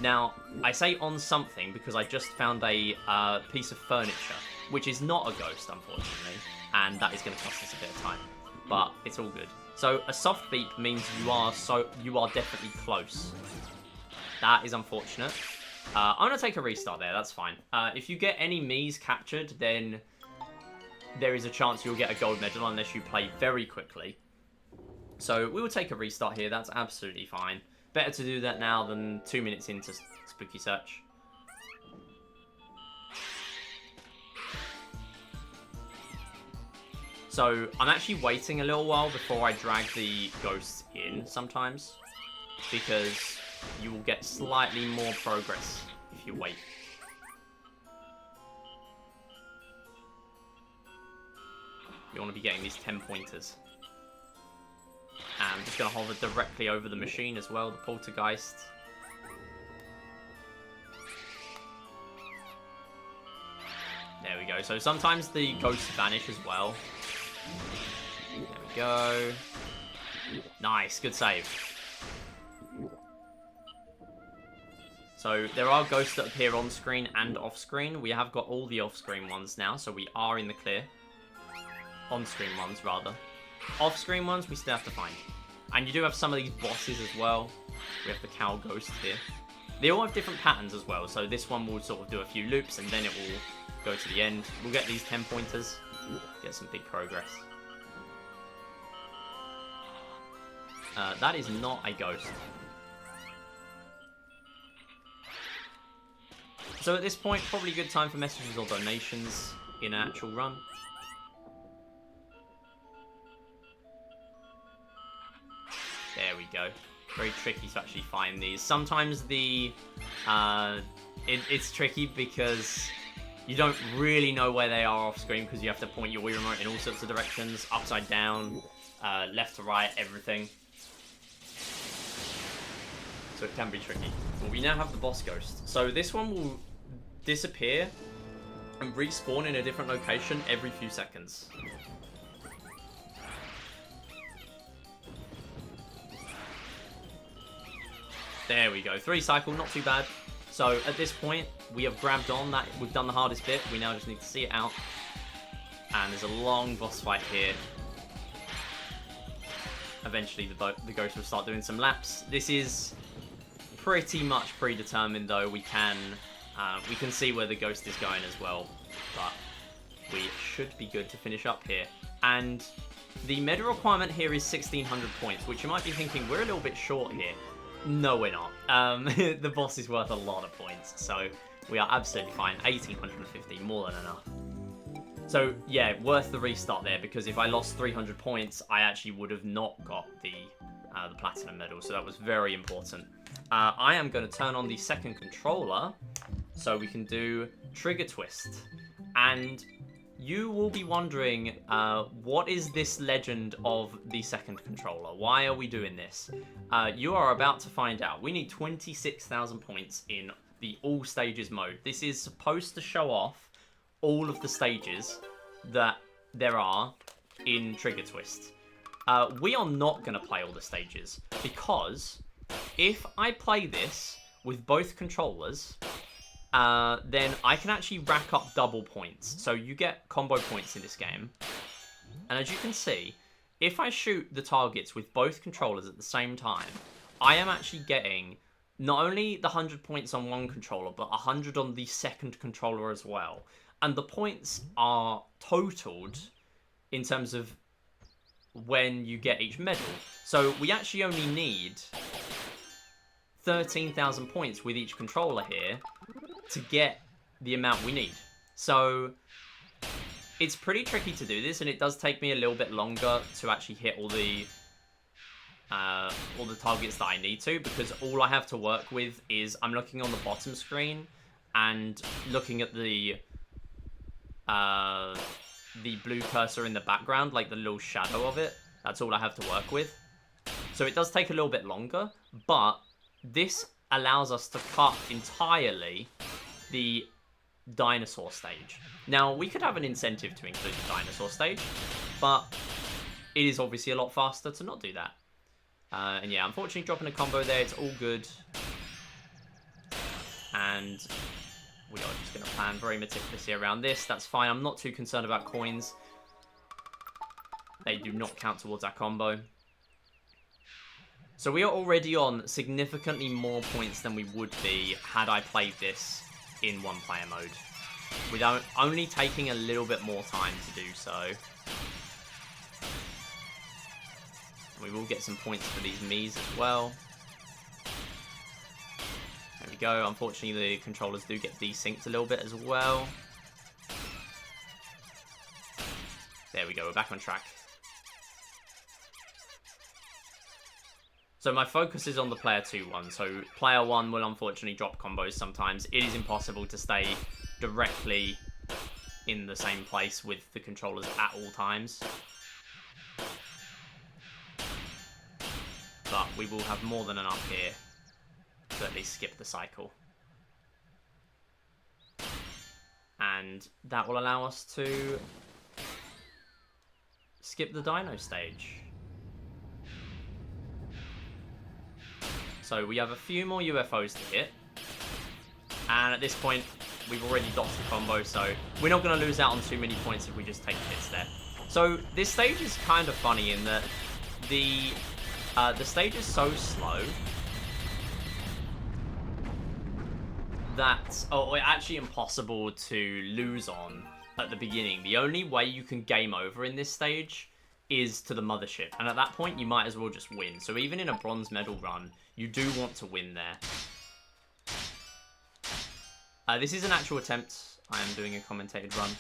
Now, I say on something because I just found a piece of furniture, which is not a ghost, unfortunately, and that is going to cost us a bit of time. But it's all good. So a soft beep means you are definitely close. That is unfortunate. I'm gonna take a restart there. That's fine. If you get any Miis captured, then there is a chance you'll get a gold medal unless you play very quickly. So we will take a restart here. That's absolutely fine. Better to do that now than 2 minutes into Spooky Search. So I'm actually waiting a little while before I drag the ghosts in sometimes, because you will get slightly more progress if you wait. You want to be getting these 10 pointers. And I'm just going to hover directly over the machine as well, the poltergeist. There we go. So sometimes the ghosts vanish as well. There we go. Nice, good save. So there are ghosts that appear on screen and off screen. We have got all the off screen ones now, so we are in the clear. On screen ones, rather. Off screen ones, we still have to find. And you do have some of these bosses as well. We have the cow ghost here. They all have different patterns as well, so this one will sort of do a few loops and then it will go to the end. We'll get these 10 pointers, get some big progress. That is not a ghost. So at this point, probably a good time for messages or donations in an actual run. There we go. Very tricky to actually find these. Sometimes the it's tricky because you don't really know where they are off screen because you have to point your Wii remote in all sorts of directions, upside down, left to right, everything. So it can be tricky. But we now have the boss ghost. So this one will disappear and respawn in a different location every few seconds. There we go. 3 cycle, not too bad. So at this point, we have grabbed on that. We've done the hardest bit. We now just need to see it out. And there's a long boss fight here. Eventually, the ghost will start doing some laps. This is pretty much predetermined, though. We can see where the ghost is going as well. But we should be good to finish up here. And the medal requirement here is 1,600 points, which you might be thinking, we're a little bit short here. No, we're not. The boss is worth a lot of points, so we are absolutely fine. 1,850, more than enough. So, yeah, worth the restart there, because if I lost 300 points, I actually would have not got the Platinum Medal, so that was very important. I am going to turn on the second controller, so we can do Trigger Twist. And you will be wondering, what is this legend of the second controller? Why are we doing this? You are about to find out. We need 26,000 points in the all stages mode. This is supposed to show off all of the stages that there are in Trigger Twist. We are not going to play all the stages, because if I play this with both controllers, then I can actually rack up double points. So you get combo points in this game. And as you can see, if I shoot the targets with both controllers at the same time, I am actually getting not only the 100 points on one controller, but 100 on the second controller as well. And the points are totaled in terms of when you get each medal. So we actually only need 13,000 points with each controller here to get the amount we need. So it's pretty tricky to do this, and it does take me a little bit longer to actually hit all the targets that I need to, because all I have to work with is I'm looking on the bottom screen and looking at the blue cursor in the background, like the little shadow of it. That's all I have to work with. So it does take a little bit longer, but this allows us to cut entirely the dinosaur stage. Now, we could have an incentive to include the dinosaur stage, but it is obviously a lot faster to not do that. And yeah, unfortunately dropping a combo there, it's all good. And we are just going to plan very meticulously around this. That's fine. I'm not too concerned about coins. They do not count towards our combo. So we are already on significantly more points than we would be had I played this in one-player mode, without only taking a little bit more time to do so. We will get some points for these Miis as well. There we go. Unfortunately, the controllers do get desynced a little bit as well. There we go. We're back on track. So my focus is on the player 2 one. So player 1 will unfortunately drop combos sometimes. It is impossible to stay directly in the same place with the controllers at all times. But we will have more than enough here to at least skip the cycle. And that will allow us to skip the dino stage. So we have a few more UFOs to hit. And at this point, we've already dotted the combo, so we're not going to lose out on too many points if we just take hits there. So this stage is kind of funny in that the The stage is so slow that it's actually impossible to lose on at the beginning. The only way you can game over in this stage is to the mothership, and at that point you might as well just win. So even in a bronze medal run, you do want to win there. This is an actual attempt. I am doing a commentated run.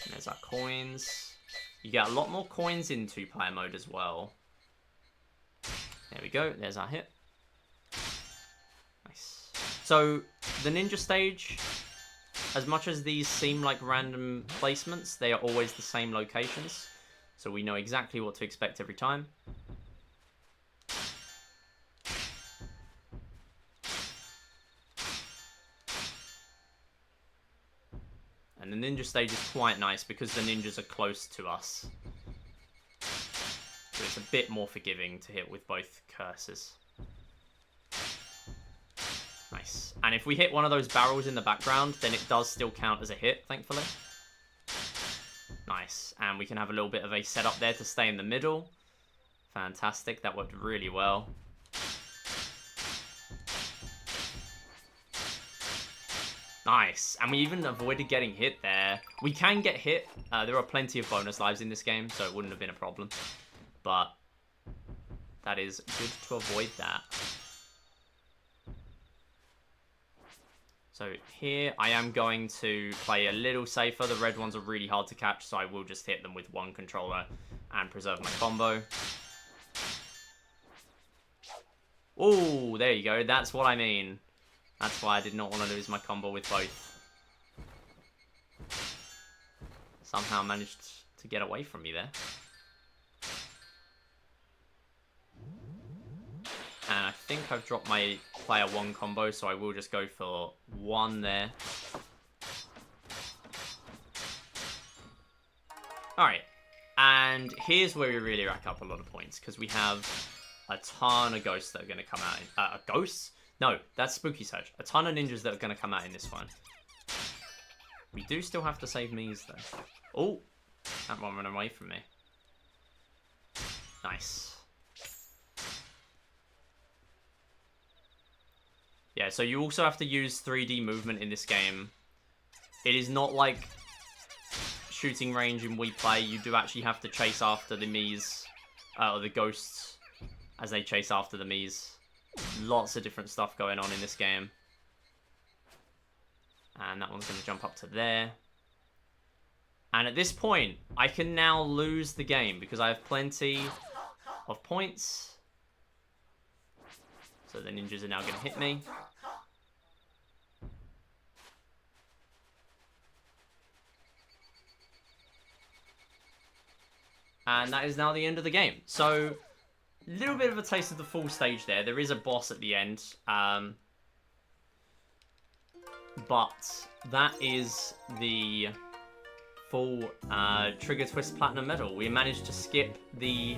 And there's our coins. You get a lot more coins in 2-player mode as well. There we go. There's our hit. Nice. So, the ninja stage, as much as these seem like random placements, they are always the same locations. So we know exactly what to expect every time. And the ninja stage is quite nice because the ninjas are close to us. So it's a bit more forgiving to hit with both cursors. Nice. And if we hit one of those barrels in the background, then it does still count as a hit, thankfully. Nice. And we can have a little bit of a setup there to stay in the middle. Fantastic. That worked really well. Nice. And we even avoided getting hit there. We can get hit. There are plenty of bonus lives in this game, so it wouldn't have been a problem. But that is good to avoid that. So here I am going to play a little safer. The red ones are really hard to catch, so I will just hit them with one controller and preserve my combo. Oh, there you go. That's what I mean. That's why I did not want to lose my combo with both. Somehow managed to get away from me there. And I think I've dropped my player 1 combo, so I will just go for 1 there. Alright, and here's where we really rack up a lot of points, because we have a ton of ghosts that are going to come out. Ghosts? No, that's Spooky Surge. A ton of ninjas that are going to come out in this one. We do still have to save Mies, though. Oh, that one ran away from me. Nice. Yeah, so you also have to use 3D movement in this game. It is not like shooting range in Wii Play. You do actually have to chase after the Mies, or the ghosts, as they chase after the Mies. Lots of different stuff going on in this game. And that one's going to jump up to there. And at this point, I can now lose the game because I have plenty of points. So the ninjas are now going to hit me. And that is now the end of the game. So, a little bit of a taste of the full stage there. There is a boss at the end. But that is the full Trigger Twist Platinum Medal. We managed to skip the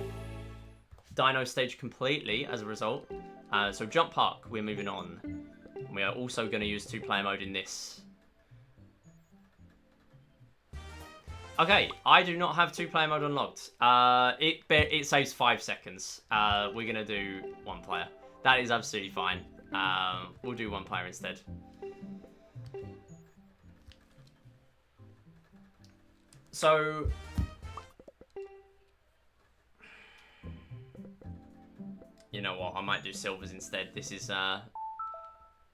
Dino stage completely as a result. So Jump Park, we're moving on. We are also going to use 2-player mode in this. Okay, I do not have 2-player mode unlocked. It saves 5 seconds. We're going to do 1 player. That is absolutely fine. We'll do 1 player instead. So, you know what? I might do silvers instead. This is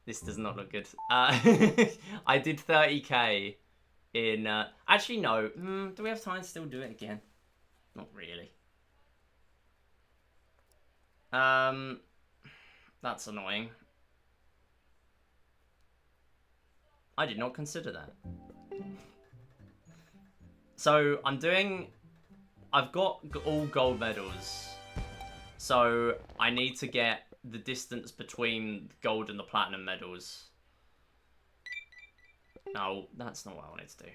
this does not look good. I did 30k in. Actually, no. Do we have time to still do it again? Not really. That's annoying. I did not consider that. So I've got all gold medals. So I need to get the distance between the gold and the platinum medals. No, that's not what I wanted to do.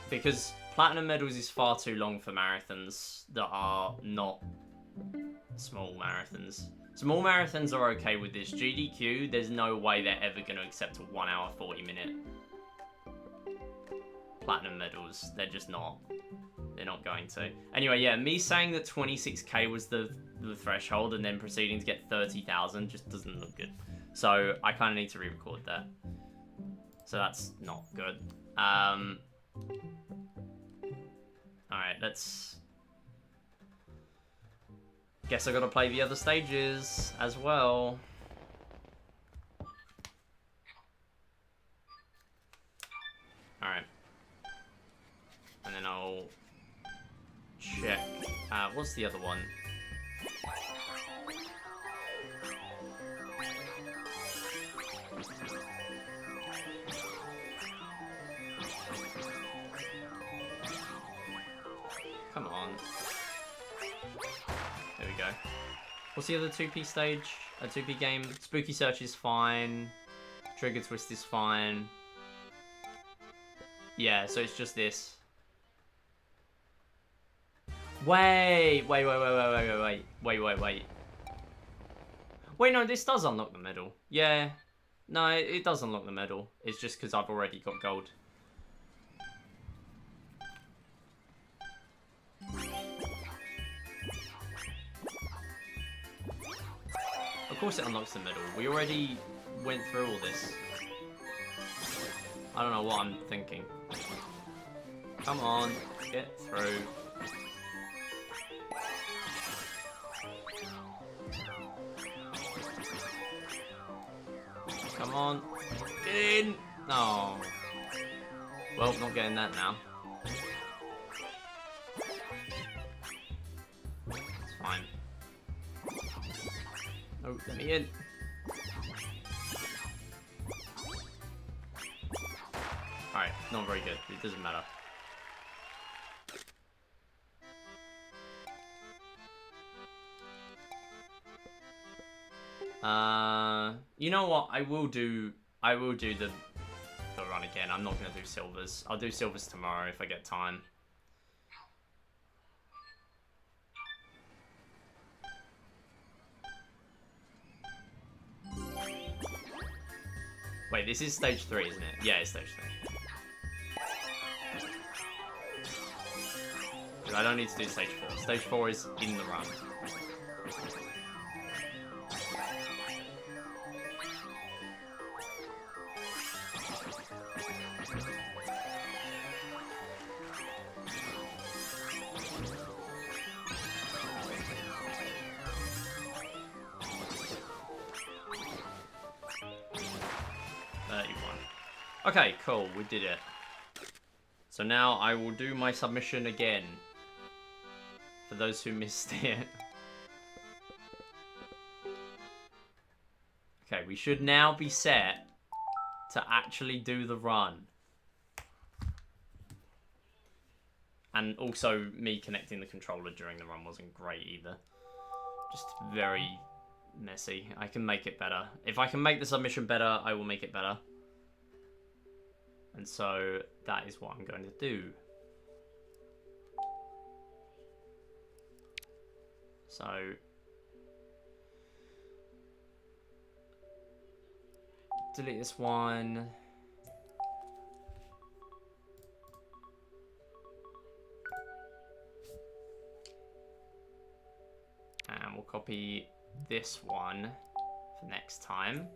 Because platinum medals is far too long for marathons that are not small marathons. Small marathons are okay with this. GDQ, there's no way they're ever going to accept a 1 hour 40 minute. platinum medals. They're just not. They're not going to. Anyway, yeah, me saying that 26k was the threshold and then proceeding to get 30,000 just doesn't look good. So I kind of need to re-record that. So that's not good. Alright, let's... Guess I gotta play the other stages as well. Alright. And then I'll check. What's the other one? Come on. There we go. What's the other 2P stage? A 2P game? Spooky Search is fine. Trigger Twist is fine. Yeah, so it's just this. Wait, no, this does unlock the medal. Yeah. No, it does unlock the medal. It's just because I've already got gold. Of course it unlocks the medal. We already went through all this. I don't know what I'm thinking. Come on, get through. Come on, get in! No. Well, not getting that now. It's fine. Oh, let me in. Alright, not very good. It doesn't matter. You know what? I will do the run again. I'm not gonna do silvers. I'll do silvers tomorrow if I get time. Wait, this is stage 3, isn't it? Yeah, it's stage 3. I don't need to do stage 4. Stage 4 is in the run. 31. Okay, cool. We did it. So now I will do my submission again. For those who missed it. Okay, we should now be set to actually do the run. And also, me connecting the controller during the run wasn't great either. Just very messy. I can make it better. If I can make the submission better, I will make it better. And so, that is what I'm going to do. So... delete this one. And we'll copy this one for next time.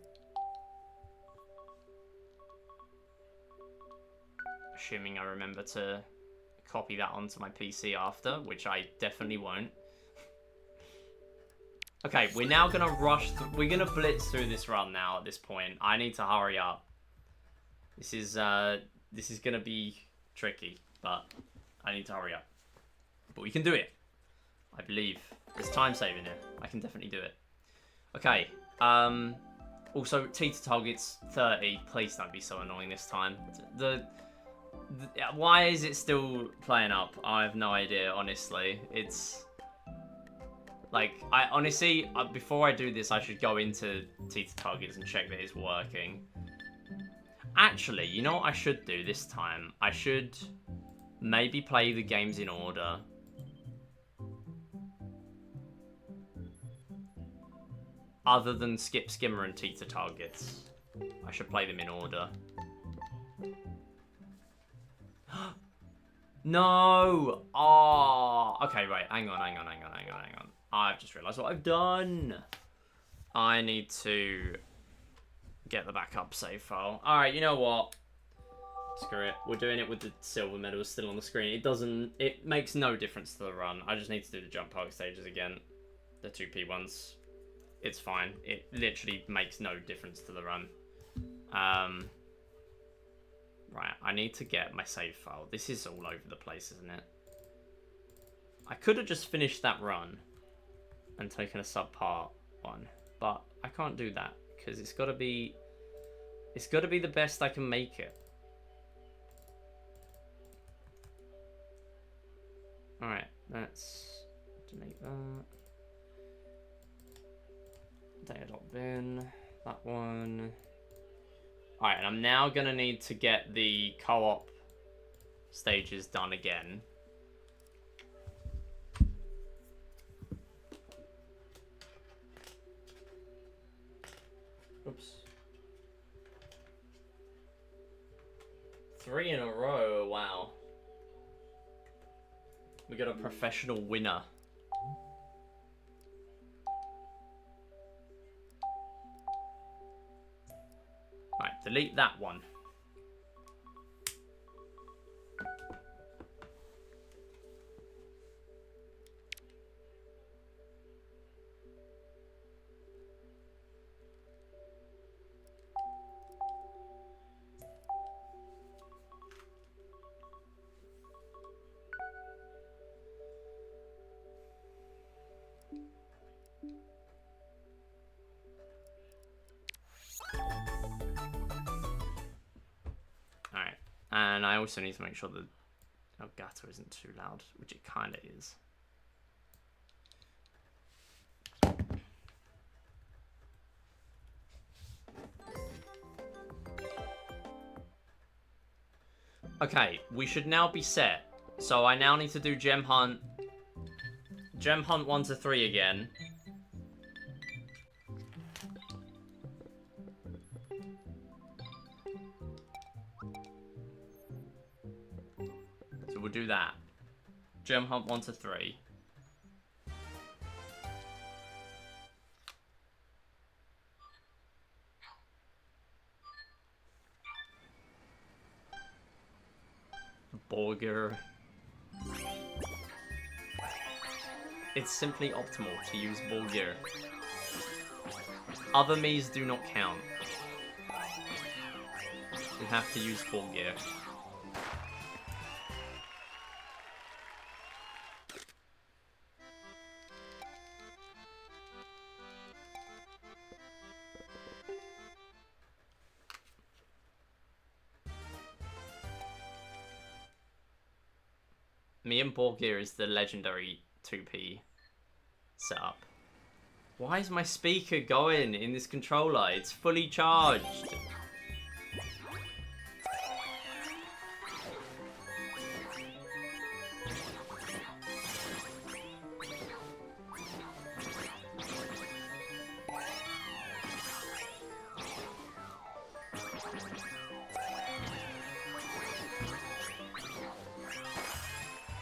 Assuming I remember to copy that onto my PC after, which I definitely won't. Okay, we're now gonna rush. We're gonna blitz through this run now. At this point, I need to hurry up. This is gonna be tricky, but I need to hurry up. But we can do it. I believe there's time saving here. I can definitely do it. Okay. Also, teeter targets 30. Please don't be so annoying this time. Why is it still playing up? I have no idea. Honestly, it's. Like, I honestly, before I do this, I should go into teeter targets and check that it's working. Actually, you know what I should do this time? I should maybe play the games in order. Other than Skip, Skimmer, and teeter targets. I should play them in order. No! Oh! Okay, wait. Hang on. I've just realised what I've done. I need to get the backup save file. Alright, you know what? Screw it. We're doing it with the silver medals still on the screen. It makes no difference to the run. I just need to do the jump park stages again. The 2P ones. It's fine. It literally makes no difference to the run. Right, I need to get my save file. This is all over the place, isn't it? I could have just finished that run and taken a subpart one, but I can't do that because it's got to be the best I can make it. All right, let's delete that. Data.bin, that one. Alright, and I'm now going to need to get the co-op stages done again. Oops. 3 in a row, wow. We got a professional winner. Right, delete that one. And I also need to make sure the Elgato isn't too loud, which it kind of is. Okay, we should now be set. So I now need to do Gem Hunt 1 to 3 again. We'll do that. Gem Hunt 1 to 3. Borger. It's simply optimal to use Borger. Other Miis do not count. We have to use Borger. Me and Borgir is the legendary 2P setup. Why is my speaker going in this controller? It's fully charged.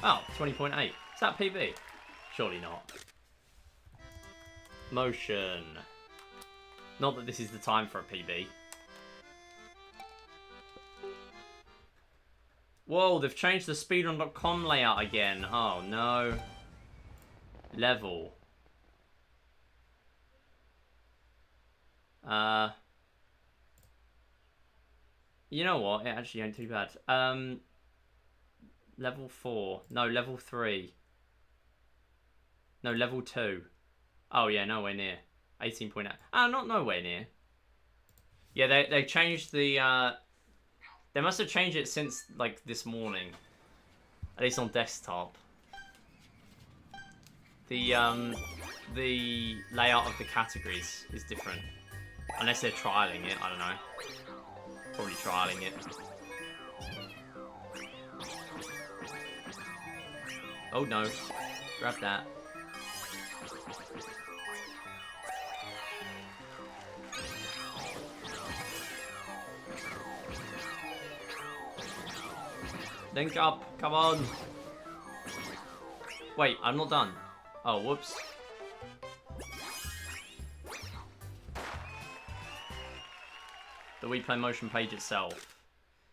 Oh, 20.8. Is that PB? Surely not. Motion. Not that this is the time for a PB. Whoa, they've changed the speedrun.com layout again. Oh no. Level. You know what? It actually ain't too bad. Level 4. No, level 3. No, level 2. Oh, yeah, nowhere near. 18.8. Oh, not nowhere near. Yeah, they changed the... They must have changed it since, like, this morning. At least on desktop. The layout of the categories is different. Unless they're trialing it, I don't know. Probably trialing it. Oh no, grab that. Link up. Come on. Wait, I'm not done. Oh, whoops. The Wii Play Motion page itself.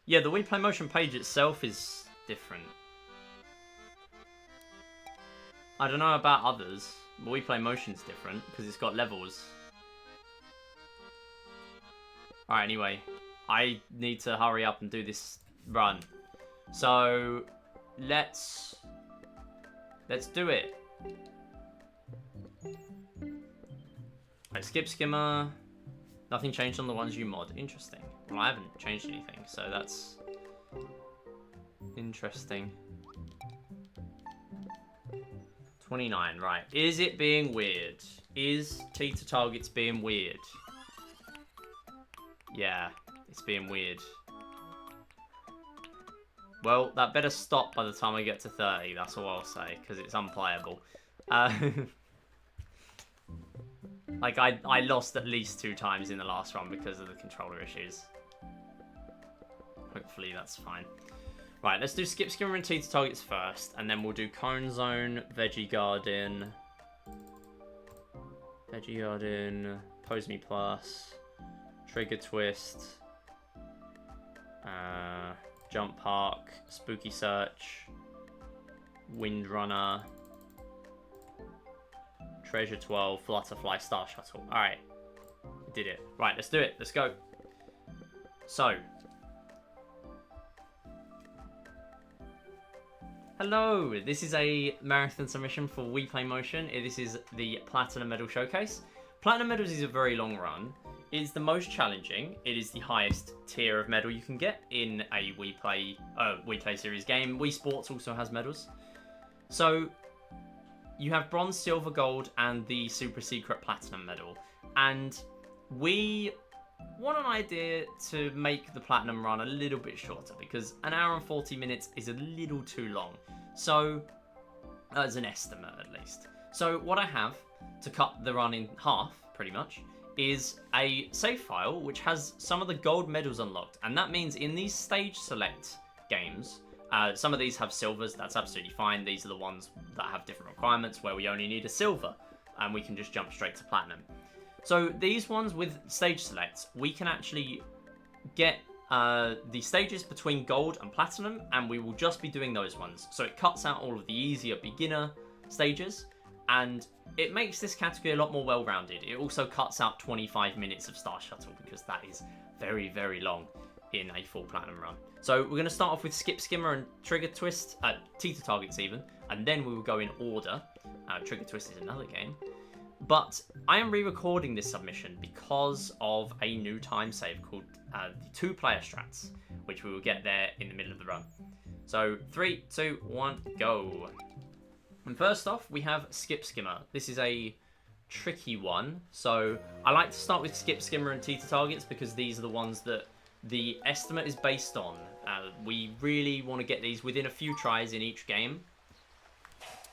Yeah, the Wii Play Motion page itself is different. I don't know about others, but Wii Play Motion's different because it's got levels. Alright, anyway. I need to hurry up and do this run. So, let's do it. Right, skip skimmer. Nothing changed on the ones you mod. Interesting. Well, I haven't changed anything, so that's interesting. 29, right. Is it being weird? Is T to targets being weird? Yeah, it's being weird. Well, that better stop by the time I get to 30, that's all I'll say, because it's unplayable. Like, I lost at least 2 times in the last run because of the controller issues. Hopefully that's fine. Right, let's do skip skimmer and T to targets first, and then we'll do cone zone, veggie garden, pose me plus, trigger twist, jump park, spooky search, wind runner, treasure 12, flutterfly, star shuttle. Alright, did it. Right, let's do it. Let's go. So, hello, this is a marathon submission for Wii Play Motion. This is the Platinum Medal Showcase. Platinum Medals is a very long run. It is the most challenging. It is the highest tier of medal you can get in a Wii Play series game. Wii Sports also has medals. So, you have bronze, silver, gold, and the super secret platinum medal. And we want an idea to make the platinum run a little bit shorter because an hour and 40 minutes is a little too long. So, as an estimate at least. So what I have to cut the run in half, pretty much, is a save file which has some of the gold medals unlocked. And that means in these stage select games, some of these have silvers, that's absolutely fine. These are the ones that have different requirements where we only need a silver and we can just jump straight to platinum. So these ones with stage selects, we can actually get the stages between gold and platinum, and we will just be doing those ones. So it cuts out all of the easier beginner stages, and it makes this category a lot more well-rounded. It also cuts out 25 minutes of Star Shuttle because that is very, very long in a full platinum run. So we're going to start off with skip skimmer and trigger twist, T to targets even, and then we will go in order. Trigger twist is another game. But I am re-recording this submission because of a new time save called the 2-player strats, which we will get there in the middle of the run. So 3, 2, 1, go. And first off, we have skip skimmer. This is a tricky one. So I like to start with skip skimmer and T to targets because these are the ones that the estimate is based on. We really want to get these within a few tries in each game.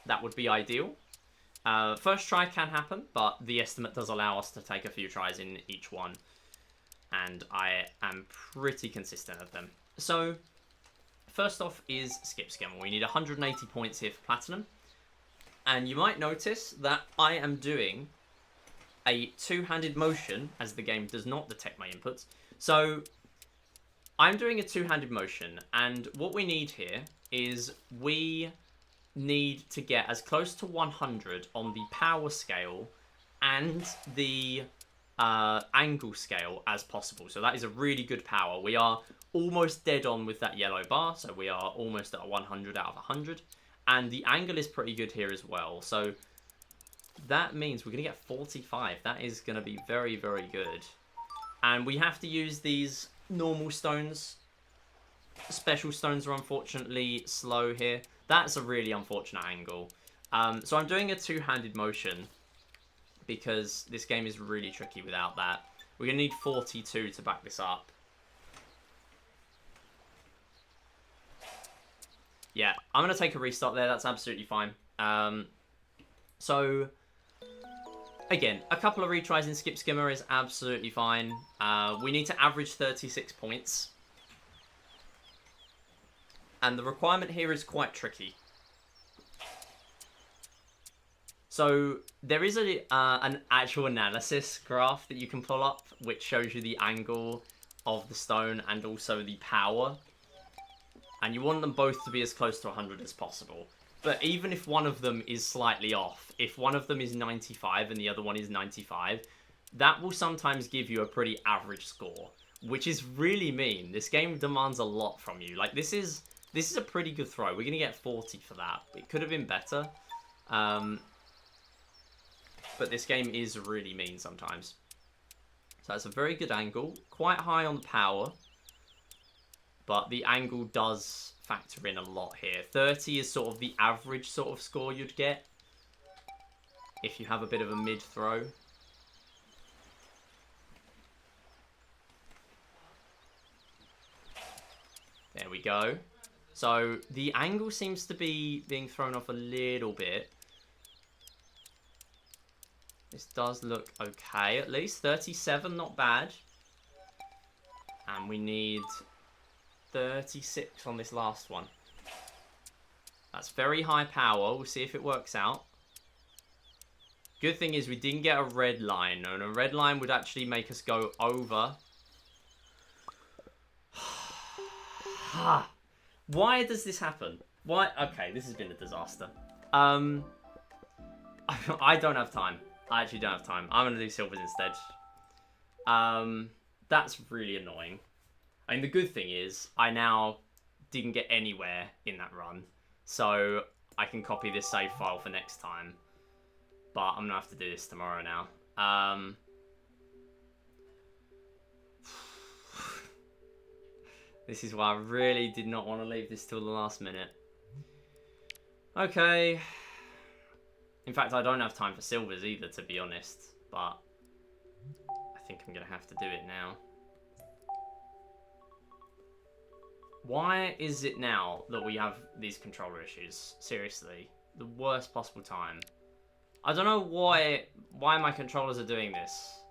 That would be ideal. First try can happen, but the estimate does allow us to take a few tries in each one. And I am pretty consistent of them. So, first off is skip skimmer. We need 180 points here for platinum. And you might notice that I am doing a two-handed motion, as the game does not detect my inputs. So, I'm doing a two-handed motion, and what we need here is we need to get as close to 100 on the power scale and the angle scale as possible. So that is a really good power. We are almost dead on with that yellow bar, so we are almost at 100 out of 100. And the angle is pretty good here as well. So that means we're going to get 45. That is going to be very, very good. And we have to use these normal stones. Special stones are unfortunately slow here. That's a really unfortunate angle. So I'm doing a two-handed motion because this game is really tricky without that. We're going to need 42 to back this up. Yeah, I'm going to take a restart there. That's absolutely fine. So, again, a couple of retries in skip skimmer is absolutely fine. We need to average 36 points. And the requirement here is quite tricky. So there is an actual analysis graph that you can pull up, which shows you the angle of the stone and also the power. And you want them both to be as close to 100 as possible. But even if one of them is slightly off, if one of them is 95 and the other one is 95, that will sometimes give you a pretty average score, which is really mean. This game demands a lot from you. Like, this is a pretty good throw. We're going to get 40 for that. It could have been better. But this game is really mean sometimes. So that's a very good angle. Quite high on the power. But the angle does factor in a lot here. 30 is sort of the average sort of score you'd get if you have a bit of a mid-throw. There we go. So the angle seems to be being thrown off a little bit. This does look okay, at least. 37, not bad. And we need 36 on this last one. That's very high power. We'll see if it works out. Good thing is we didn't get a red line. And a red line would actually make us go over. Why does this happen? Why? Okay, this has been a disaster. I don't have time. I actually don't have time. I'm going to do silvers instead. That's really annoying. I mean, the good thing is I now didn't get anywhere in that run. So I can copy this save file for next time. But I'm going to have to do this tomorrow now. This is why I really did not want to leave this till the last minute. Okay. In fact, I don't have time for silvers either, to be honest. But I think I'm going to have to do it now. Why is it now that we have these controller issues? Seriously. The worst possible time. I don't know why my controllers are doing this.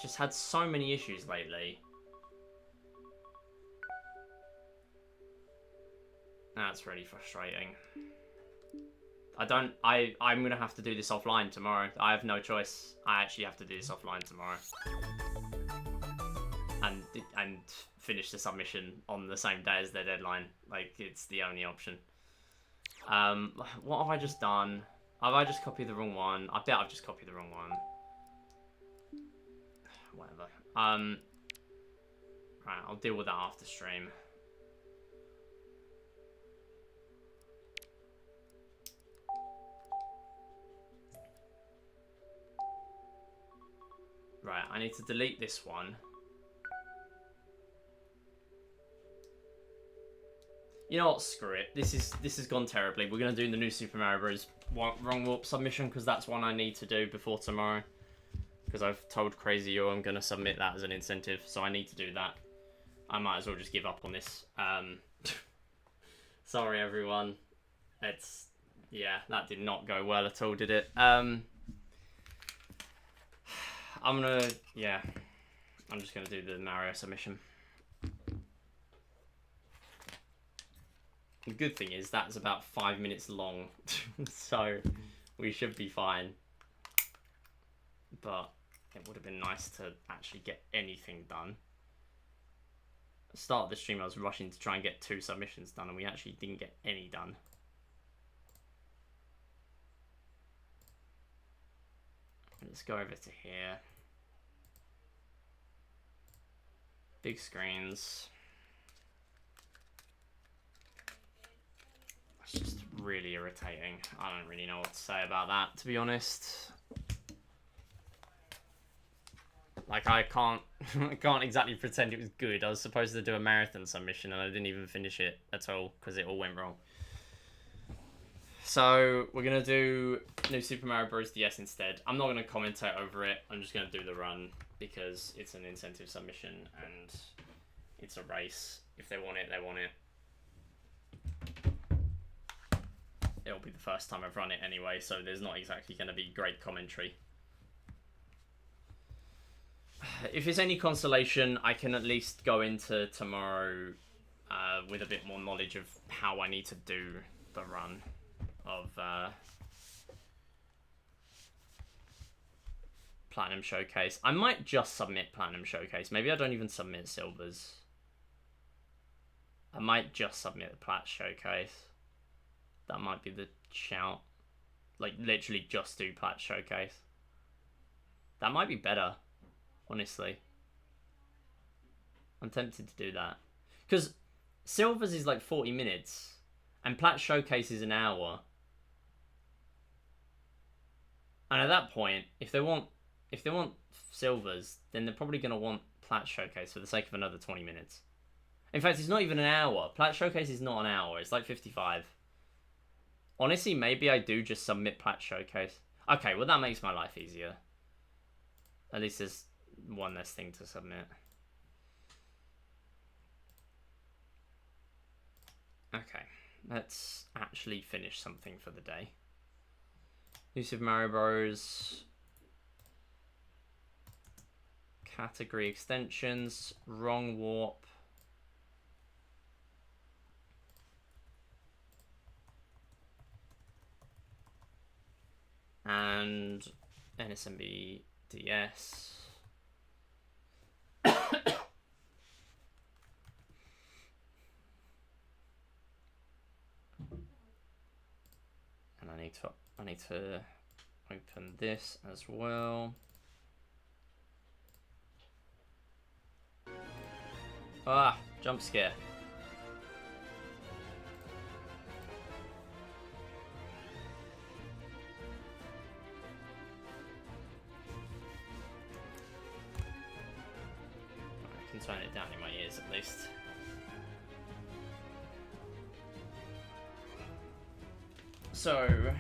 Just had so many issues lately. That's really frustrating. I'm going to have to do this offline tomorrow. I have no choice. I actually have to do this offline tomorrow. And finish the submission on the same day as their deadline. Like, it's the only option. What have I just done? Have I just copied the wrong one? I bet I've just copied the wrong one. Whatever. Right, I'll deal with that after stream. Right, I need to delete this one. You know what? Screw it. This has gone terribly. We're gonna do the new Super Mario Bros. Wrong warp submission because that's one I need to do before tomorrow. Because I've told Crazy Yo I'm gonna submit that as an incentive, so I need to do that. I might as well just give up on this. Sorry everyone. Yeah, that did not go well at all, did it? I'm just gonna do the Mario submission. The good thing is that's about 5 minutes long, so we should be fine. But it would have been nice to actually get anything done. At the start of the stream I was rushing to try and get 2 submissions done and we actually didn't get any done. Let's go over to here. Big screens. It's just really irritating. I don't really know what to say about that, to be honest. Like, I can't exactly pretend it was good. I was supposed to do a marathon submission and I didn't even finish it at all because it all went wrong. So we're gonna do New Super Mario Bros. DS instead. I'm not gonna commentate over it. I'm just gonna do the run because it's an incentive submission and it's a race. If they want it, they want it. It'll be the first time I've run it anyway, so there's not exactly gonna be great commentary. If it's any consolation, I can at least go into tomorrow with a bit more knowledge of how I need to do the run of Platinum Showcase. I might just submit Platinum Showcase. Maybe I don't even submit Silvers. I might just submit the Plat Showcase. That might be the shout. Like, literally just do Plat Showcase. That might be better, honestly. I'm tempted to do that. Because Silvers is like 40 minutes. And Plat Showcase is an hour. And at that point, if they want Silvers, then they're probably going to want Plat Showcase for the sake of another 20 minutes. In fact, it's not even an hour. Plat Showcase is not an hour. It's like 55. Honestly, maybe I do just submit Plat Showcase. Okay, well, that makes my life easier. At least there's one less thing to submit. Okay, let's actually finish something for the day. New Super Mario Bros. Category extensions, wrong warp. And NSMB DS. And I need to open this as well. Ah, jump scare. I can turn it down in my ears at least. So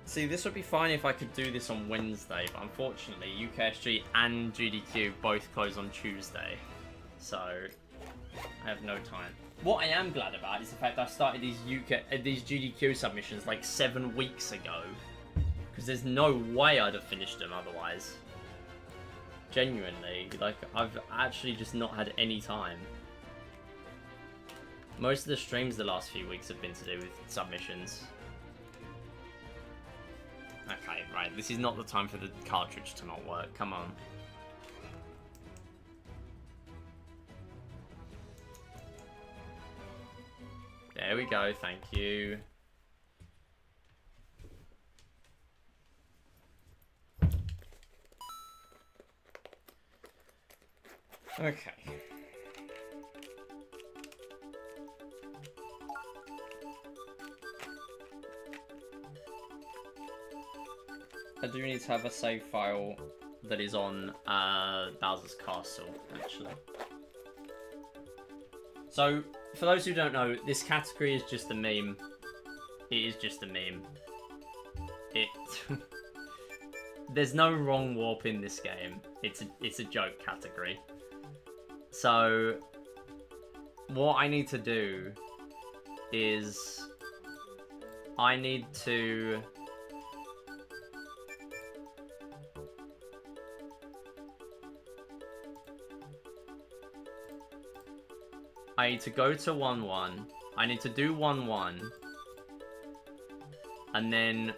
see, this would be fine if I could do this on Wednesday, but unfortunately UKSG and GDQ both close on Tuesday, so I have no time. What I am glad about is the fact I started these GDQ submissions like 7 weeks ago, because there's no way I'd have finished them otherwise. Genuinely, like, I've actually just not had any time. Most of the streams the last few weeks have been to do with submissions. Okay, right, this is not the time for the cartridge to not work, come on. There we go, thank you. Okay. I do need to have a save file that is on Bowser's Castle, actually. So, for those who don't know, this category is just a meme. It is just a meme. There's no wrong warp in this game. It's a joke category. So, what I need to do is I need to go to 1-1. I need to do 1-1. And then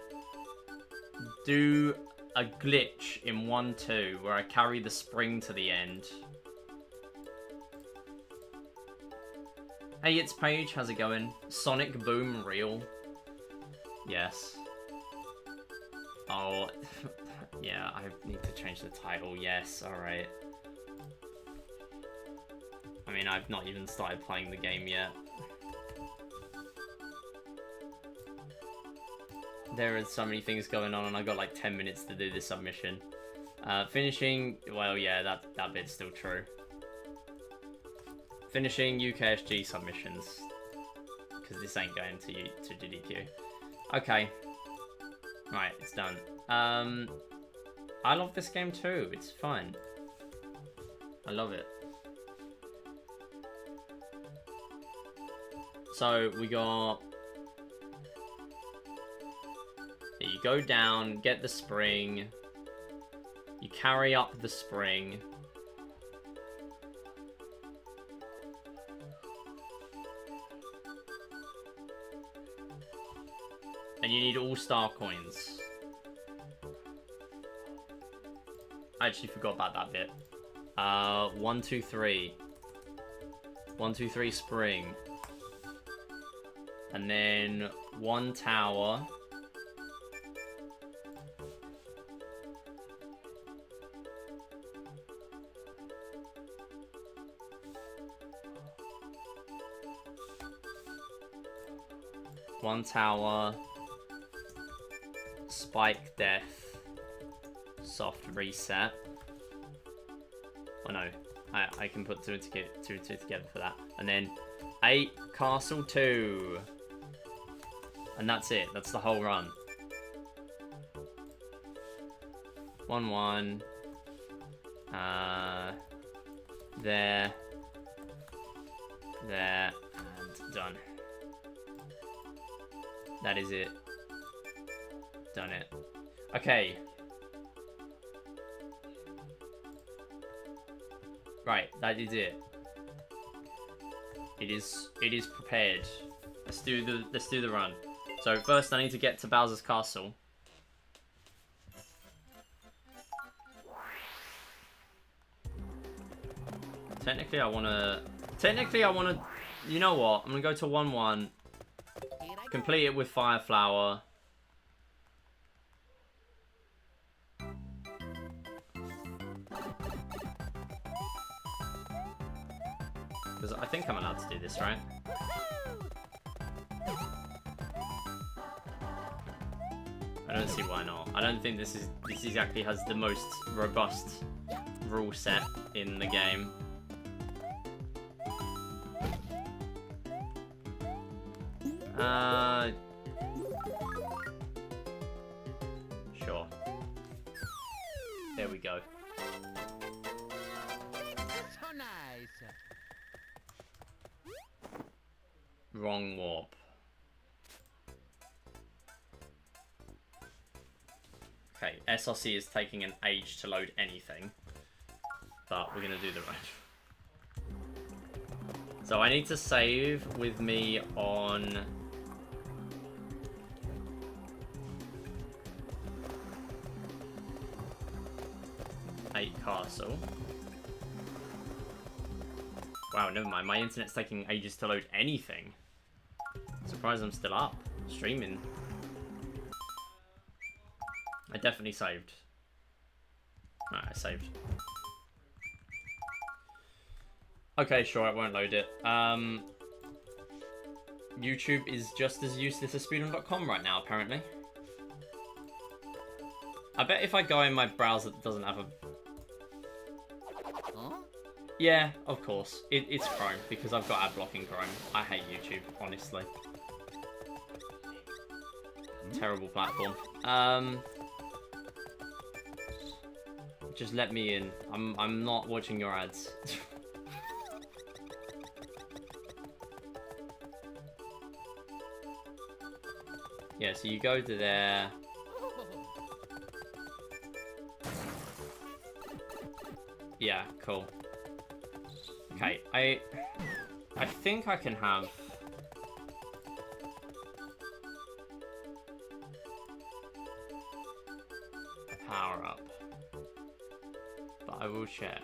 do a glitch in 1-2 where I carry the spring to the end. Hey, it's Paige. How's it going? Sonic Boom real? Yes. Oh, yeah, I need to change the title. Yes, alright. I mean, I've not even started playing the game yet. There are so many things going on, and I got like 10 minutes to do this submission. Finishing, well, yeah, that bit's still true. Finishing UKSG submissions, because this ain't going to GDQ. Okay, right, it's done. I love this game too. It's fun. I love it. So we got. Here you go down, get the spring. You carry up the spring. And you need all star coins. I actually forgot about that bit. 1, 2, 3. 1, 2, 3 spring. And then 1 tower. One tower. Spike death. Soft reset. Oh no, I can put two together for that. And then 8 castle 2. And that's it. That's the whole run. 1, 1. There. There. And done. That is it. Done it. Okay. Right, that is it. It is prepared. Let's do the run. So first I need to get to Bowser's Castle. Technically I wanna you know what? I'm gonna go to 1-1. Complete it with Fire Flower. Because I think I'm allowed to do this, right? I don't see why not. I don't think this exactly has the most robust rule set in the game. Sure. There we go. So nice. Wrong warp. Okay, SRC is taking an age to load anything, but we're gonna do the run. So I need to save with me on Castle. Wow, never mind. My internet's taking ages to load anything. Surprised I'm still up, streaming. I definitely saved. Alright, I saved. Okay, sure, it won't load it. YouTube is just as useless as speedrun.com right now, apparently. I bet if I go in my browser that doesn't have a... Huh? Yeah, of course. It's Chrome, because I've got ad blocking Chrome. I hate YouTube, honestly. Terrible platform. Just let me in. I'm not watching your ads. Yeah, so you go to there. Yeah, cool. Okay, I think I can have a power up, but I will check.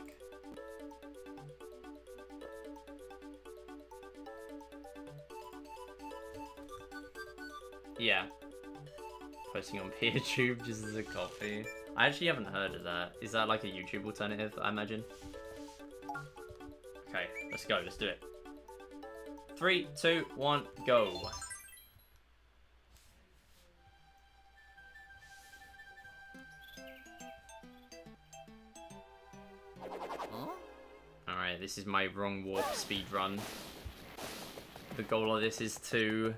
Yeah. Posting on PeerTube just as a copy. I actually haven't heard of that. Is that like a YouTube alternative, I imagine? Okay, let's go. Let's do it. 3, 2, 1, go. Huh? Alright, this is my wrong warp speed run. The goal of this is to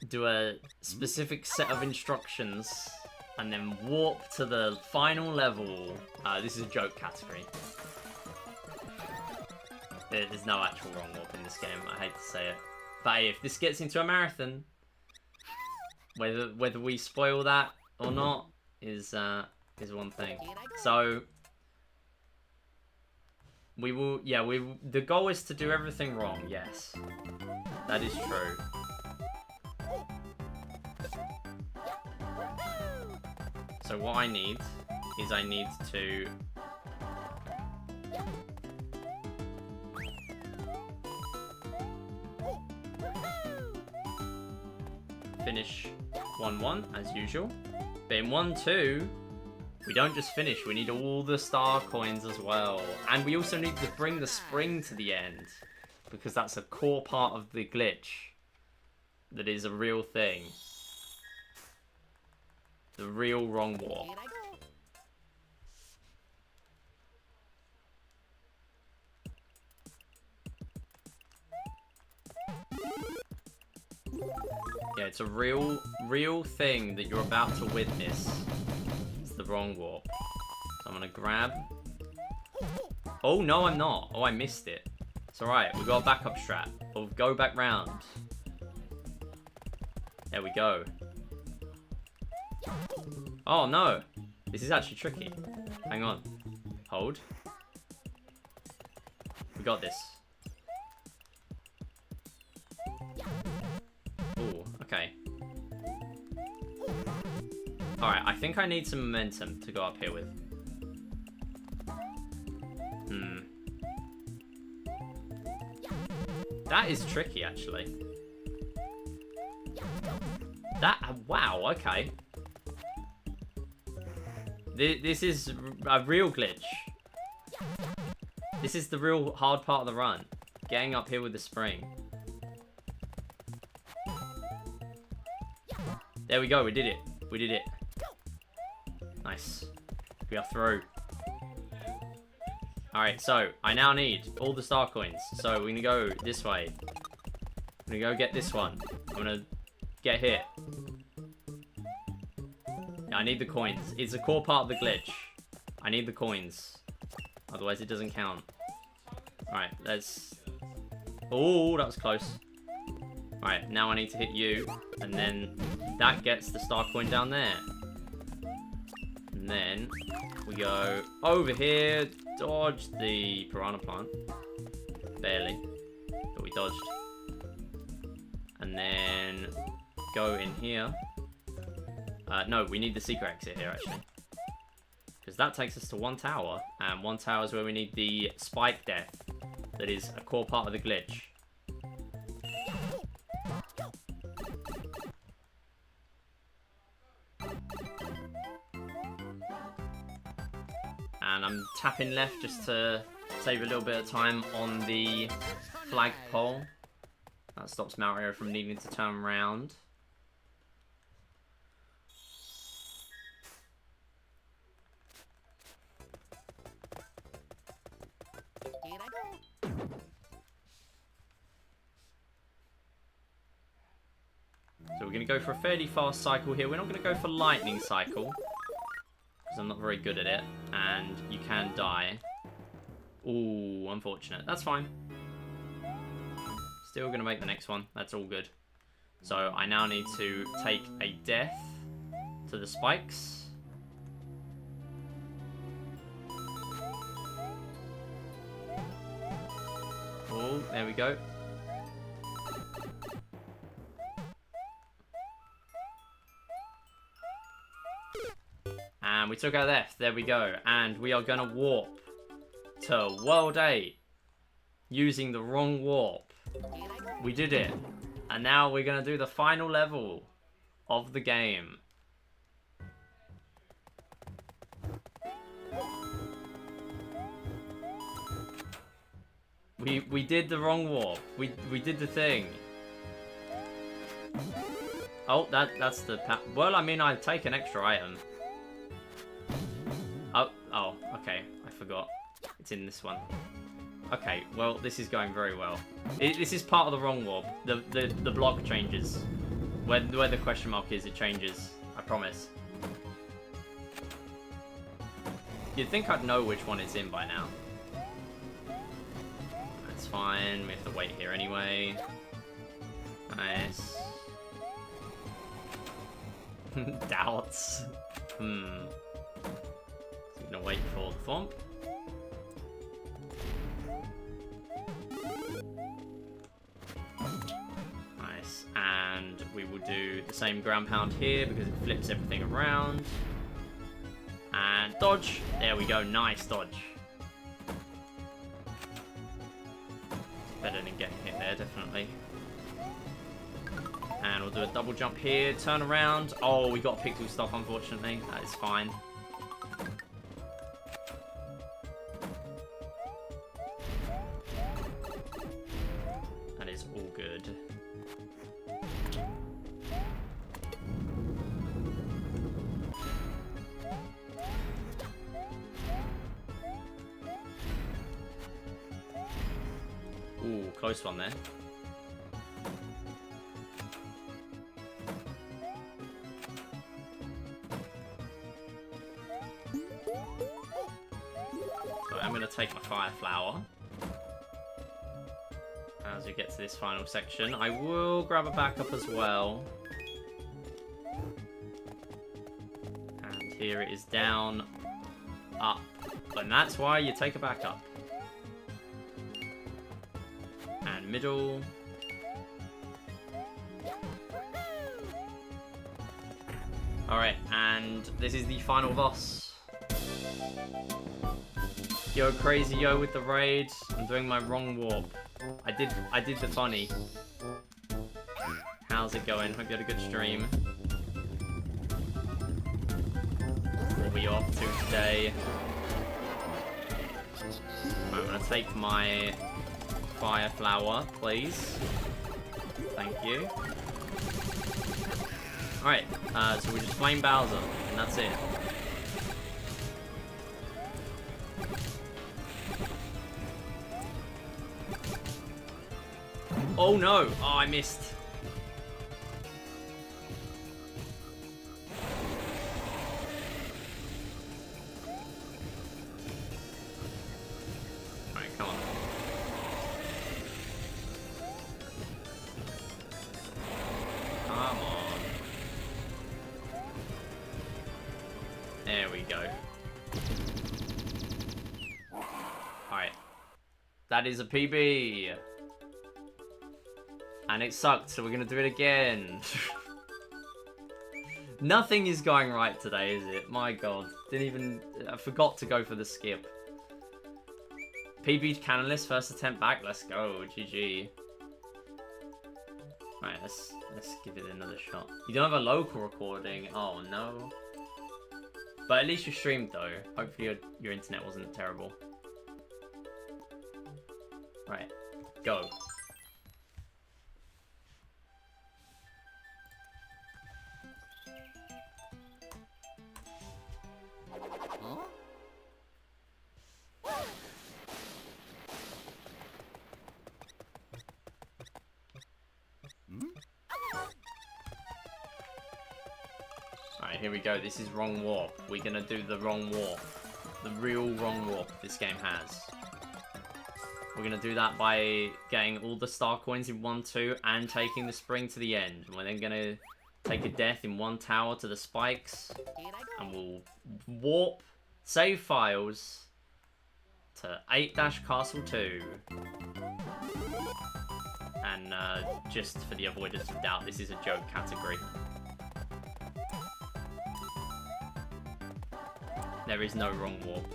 do a specific set of instructions and then warp to the final level. This is a joke category. There's no actual wrong warp in this game, I hate to say it. But if this gets into a marathon, Whether we spoil that or not is one thing. So we will, yeah, the goal is to do everything wrong, yes. That is true. So what I need is I need to finish 1-1 as usual. But in 1-2, we don't just finish, we need all the star coins as well. And we also need to bring the spring to the end, because that's a core part of the glitch that is a real thing. The real wrong warp. Yeah, it's a real thing that you're about to witness. It's the wrong warp. So I'm gonna grab. Oh, no, I'm not. Oh, I missed it. It's alright, we got a backup strat. We'll go back round. There we go. Oh, no. This is actually tricky. Hang on. Hold. We got this. Ooh, okay. Alright, I think I need some momentum to go up here with. That is tricky, actually. Wow, okay. This is a real glitch. This is the real hard part of the run. Getting up here with the spring. There we go, we did it. We did it. Nice. We are through. Alright, so I now need all the star coins. So we're gonna go this way. I'm gonna go get this one. I'm gonna get hit. Yeah, I need the coins. It's a core part of the glitch. I need the coins. Otherwise it doesn't count. Alright, let's... Oh, that was close. Alright, now I need to hit you. And then that gets the star coin down there. And then we go over here. Dodge the piranha plant. Barely. But we dodged. And then go in here. No, we need the secret exit here, actually. Because that takes us to one tower. And one tower is where we need the spike death. That is a core part of the glitch. And I'm tapping left just to save a little bit of time on the flagpole. That stops Mario from needing to turn around. So we're going to go for a fairly fast cycle here. We're not going to go for lightning cycle, because I'm not very good at it, and you can die. Ooh, unfortunate. That's fine. Still going to make the next one. That's all good. So I now need to take a death to the spikes. Oh, there we go. And we took our left. There we go. And we are going to warp to World 8 using the wrong warp. We did it. And now we're going to do the final level of the game. We did the wrong warp. We did the thing. Oh, that's the... Well, I mean, I'd take an extra item. Oh, okay. I forgot. It's in this one. Okay, well, this is going very well. This is part of the wrong warp. The block changes. Where the question mark is, it changes. I promise. You'd think I'd know which one it's in by now. That's fine. We have to wait here anyway. Nice. Doubts. I'm gonna wait for the thump. Nice. And we will do the same ground pound here because it flips everything around. And dodge. There we go. Nice dodge. Better than getting hit there, definitely. And we'll do a double jump here. Turn around. Oh, we got pixel stop, unfortunately. That is fine. That is all good. Ooh, close one there. So I'm going to take my fire flower. As we get to this final section, I will grab a backup as well. And here it is down, up. And that's why you take a backup. And middle. Alright, and this is the final boss. Yo, crazy yo with the raid. I'm doing my wrong warp. I did the funny. How's it going? Hope you had a good stream. What are we off to today? I'm gonna take my fire flower, please. Thank you. Alright, so we just flame Bowser, and that's it. Oh no! Oh, I missed. Alright, come on. Come on. There we go. Alright. That is a PB. And it sucked, so we're gonna do it again. Nothing is going right today, is it? My god. I forgot to go for the skip. PB Canonless, first attempt back. Let's go. GG. Right, let's give it another shot. You don't have a local recording. Oh no. But at least you streamed though. Hopefully your internet wasn't terrible. Right, go. Alright, here we go. This is wrong warp. We're gonna do the wrong warp. The real wrong warp this game has. We're gonna do that by getting all the star coins in 1-2 and taking the spring to the end. We're then gonna take a death in one tower to the spikes. And we'll warp save files to 8-Castle 2. And just for the avoidance of doubt, this is a joke category. There is no wrong warp.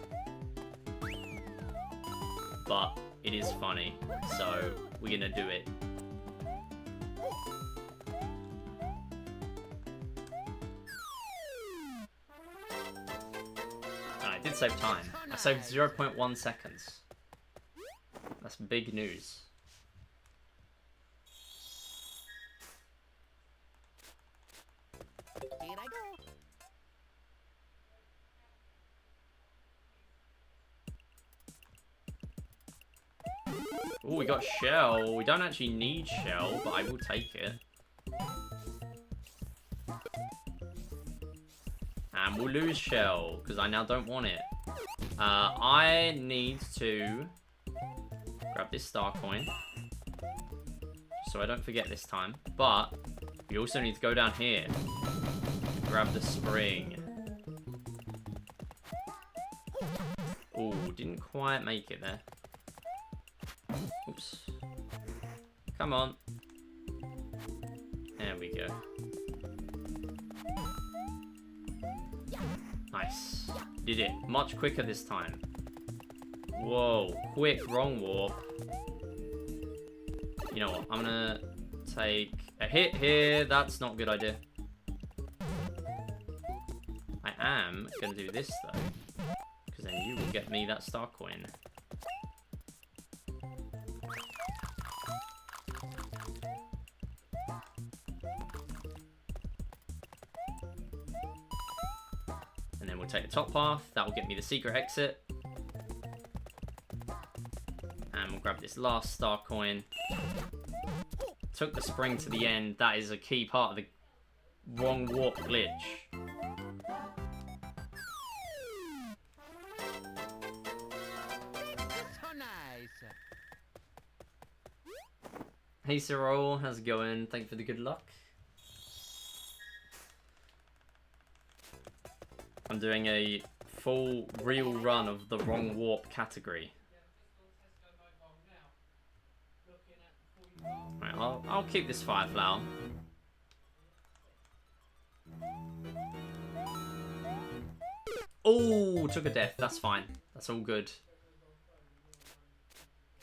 But it is funny, so we're gonna do it. And I did save time. I saved 0.1 seconds. That's big news. Here I go. Oh, we got shell. We don't actually need shell, but I will take it. And we'll lose shell, because I now don't want it. I need to grab this star coin, so I don't forget this time. But we also need to go down here, grab the spring. Oh, didn't quite make it there. Oops. Come on. There we go. Nice. Did it. Much quicker this time. Whoa. Quick, wrong warp. You know what? I'm gonna take a hit here. That's not a good idea. I am gonna do this though. Because then you will get me that star coin. And then we'll take the top path. That will get me the secret exit. And we'll grab this last star coin. Took the spring to the end. That is a key part of the wrong warp glitch. So nice. Hey Cyril, how's it going? Thank you for the good luck. I'm doing a full real run of the wrong warp category. Right, I'll keep this fire flower. Oh, took a death. That's fine. That's all good.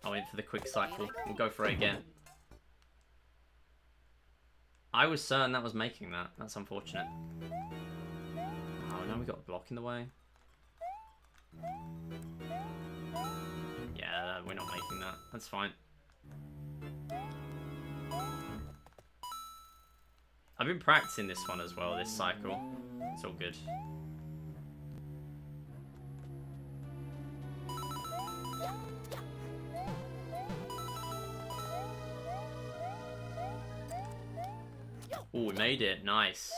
I went for the quick cycle. We'll go for it again. I was certain that was making that. That's unfortunate. Oh, now we got a block in the way. Yeah, we're not making that. That's fine. I've been practicing this one as well, this cycle. It's all good. Oh, we made it. Nice.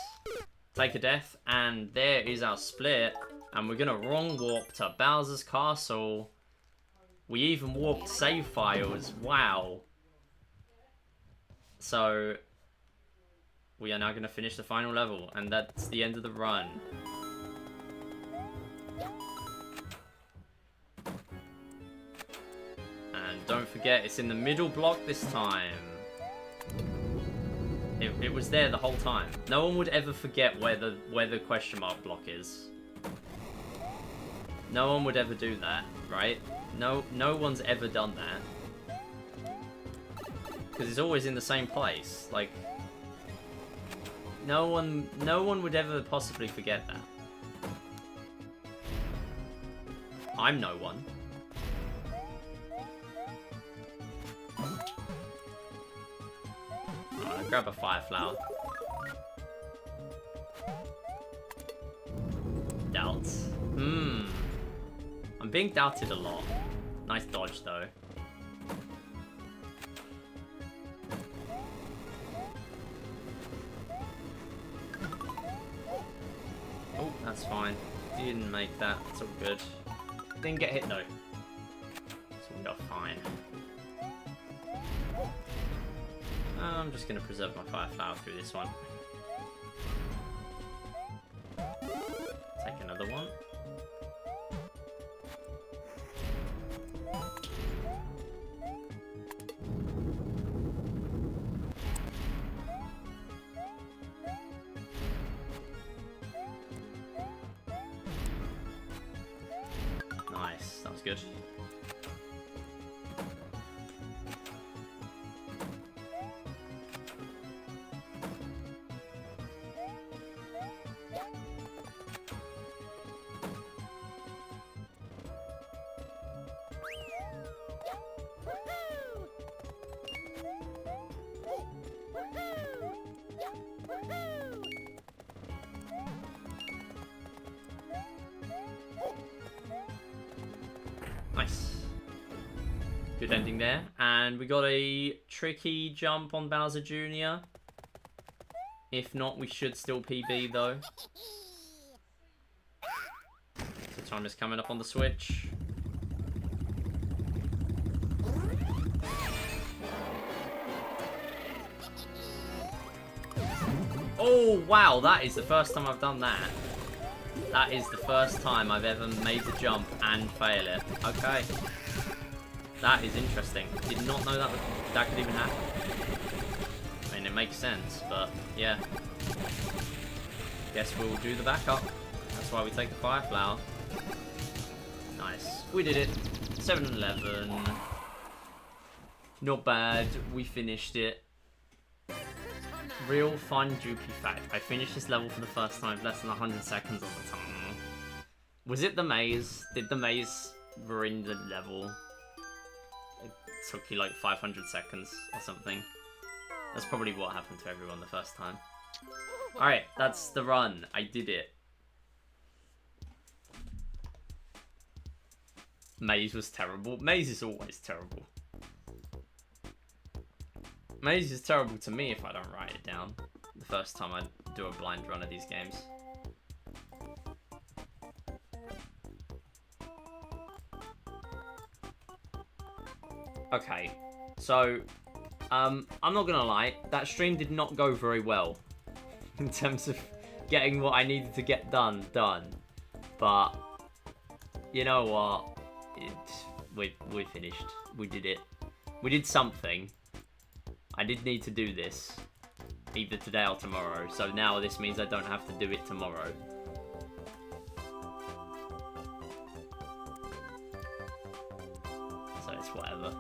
Take a death, and there is our split. And we're gonna wrong warp to Bowser's Castle. We even warped save files. Wow. So we are now going to finish the final level, and that's the end of the run. And don't forget, it's in the middle block this time. It was there the whole time. No one would ever forget where the question mark block is. No one would ever do that, right? No one's ever done that. Because it's always in the same place. Like, no one would ever possibly forget that. I'm no one. Alright, grab a fire flower. Doubts. I'm being doubted a lot. Nice dodge though. Oh, that's fine. Didn't make that. It's all good. Didn't get hit though. So we are fine. I'm just going to preserve my fire flower through this one. Take another one. Nice, that was good. Nice. Good ending there. And we got a tricky jump on Bowser Jr. If not, we should still PB though. The time is coming up on the Switch. Oh, wow, that is the first time I've done that. That is the first time I've ever made the jump and fail it. Okay. That is interesting. Did not know that could even happen. I mean, it makes sense, but yeah. Guess we'll do the backup. That's why we take the fire flower. Nice. We did it. 7-11. Not bad. We finished it. Real fun Droopy fact. I finished this level for the first time less than 100 seconds on the time. Was it the maze? Did the maze ruin the level? It took you like 500 seconds or something. That's probably what happened to everyone the first time. Alright, that's the run. I did it. Maze was terrible. Maze is always terrible. Maze is terrible to me if I don't write it down the first time I do a blind run of these games. Okay, so I'm not gonna lie, that stream did not go very well in terms of getting what I needed to get done. But you know what? We finished. We did it. We did something. I did need to do this either today or tomorrow, so now this means I don't have to do it tomorrow. So it's whatever.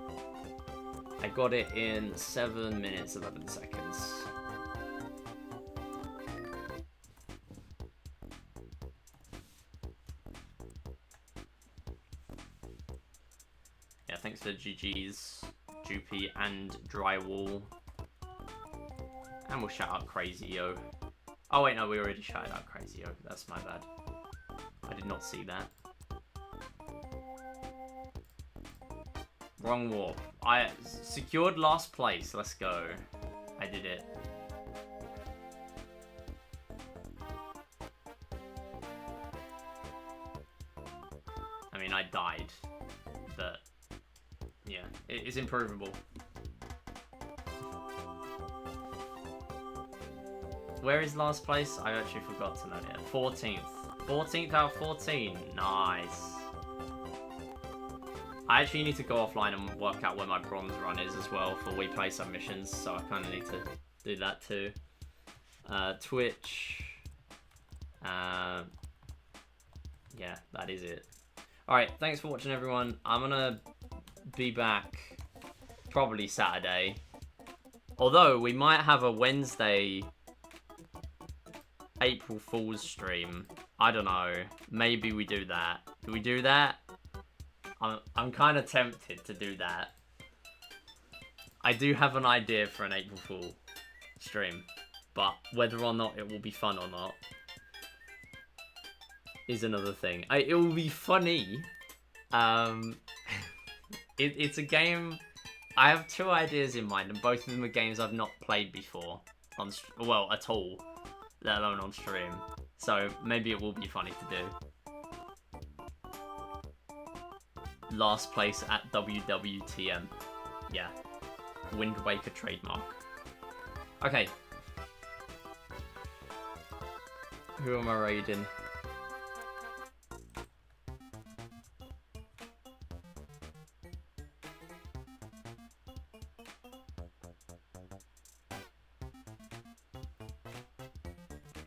I got it in 7 minutes, 11 seconds. Yeah, thanks for GG's, Droopy and Drywall. And we'll shout out Crazy Yo. Oh wait, no, we already shouted out Crazy Yo. That's my bad. I did not see that. Wrong warp. I secured last place. Let's go. I did it. I mean, I died. But, yeah, it is improvable. Where is last place? I actually forgot to note it. 14th. 14th out of 14. Nice. I actually need to go offline and work out where my bronze run is as well for Wii Play submissions, so I kind of need to do that too. Twitch. Yeah, that is it. Alright, thanks for watching everyone. I'm gonna be back probably Saturday. Although, we might have a Wednesday April Fool's stream. I don't know. Maybe we do that. Do we do that? I'm kind of tempted to do that. I do have an idea for an April Fool stream, but whether or not it will be fun or not is another thing. It will be funny. It's a game. I have two ideas in mind, and both of them are games I've not played before well, at all, let alone on stream. So maybe it will be funny to do. Last place at WWTM. Yeah. Wind Waker trademark. Okay. Who am I raiding?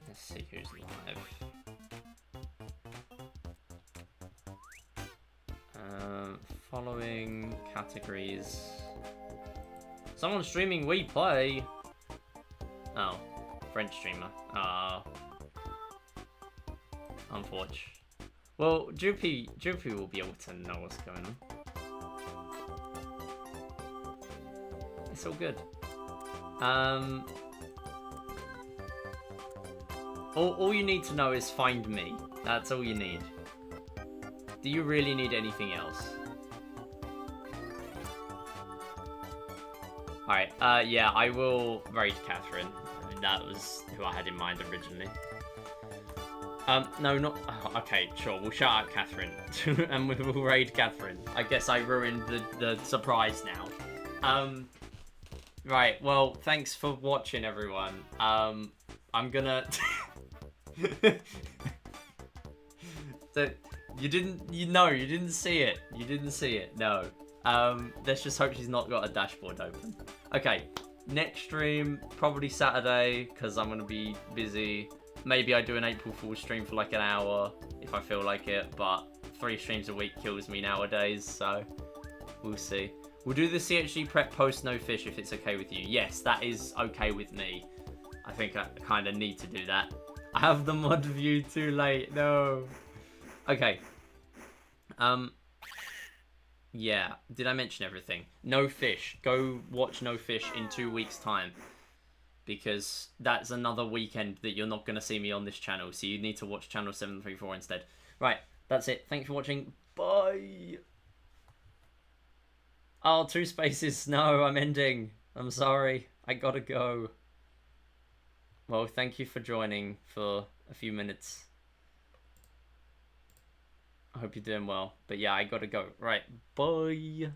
Let's see who's live. Following categories. Someone streaming Wii Play. Oh, French streamer. Unfortunate. Well, Droopy will be able to know what's going on. It's all good. All you need to know is find me. That's all you need. Do you really need anything else? Alright, yeah, I will raid Catherine. I mean, that was who I had in mind originally. No, not... Oh, okay, sure, we'll shout out Catherine. And we'll raid Catherine. I guess I ruined the surprise now. Right, well, thanks for watching, everyone. I I'm gonna... So, you didn't see it. You didn't see it, no. Let's just hope she's not got a dashboard open. Okay, next stream, probably Saturday, because I'm gonna be busy. Maybe I do an April Fool's stream for like an hour, if I feel like it, but 3 streams a week kills me nowadays, so we'll see. We'll do the CHG prep post no fish if it's okay with you. Yes, that is okay with me. I think I kind of need to do that. I have the mod view too late, no. Okay. Yeah, did I mention everything? No fish. Go watch No Fish in 2 weeks' time. Because that's another weekend that you're not going to see me on this channel. So you need to watch channel 734 instead. Right, that's it. Thanks for watching. Bye. Oh, 2 spaces. No, I'm ending. I'm sorry. I gotta go. Well, thank you for joining for a few minutes. I hope you're doing well. But yeah, I gotta go. Right, bye.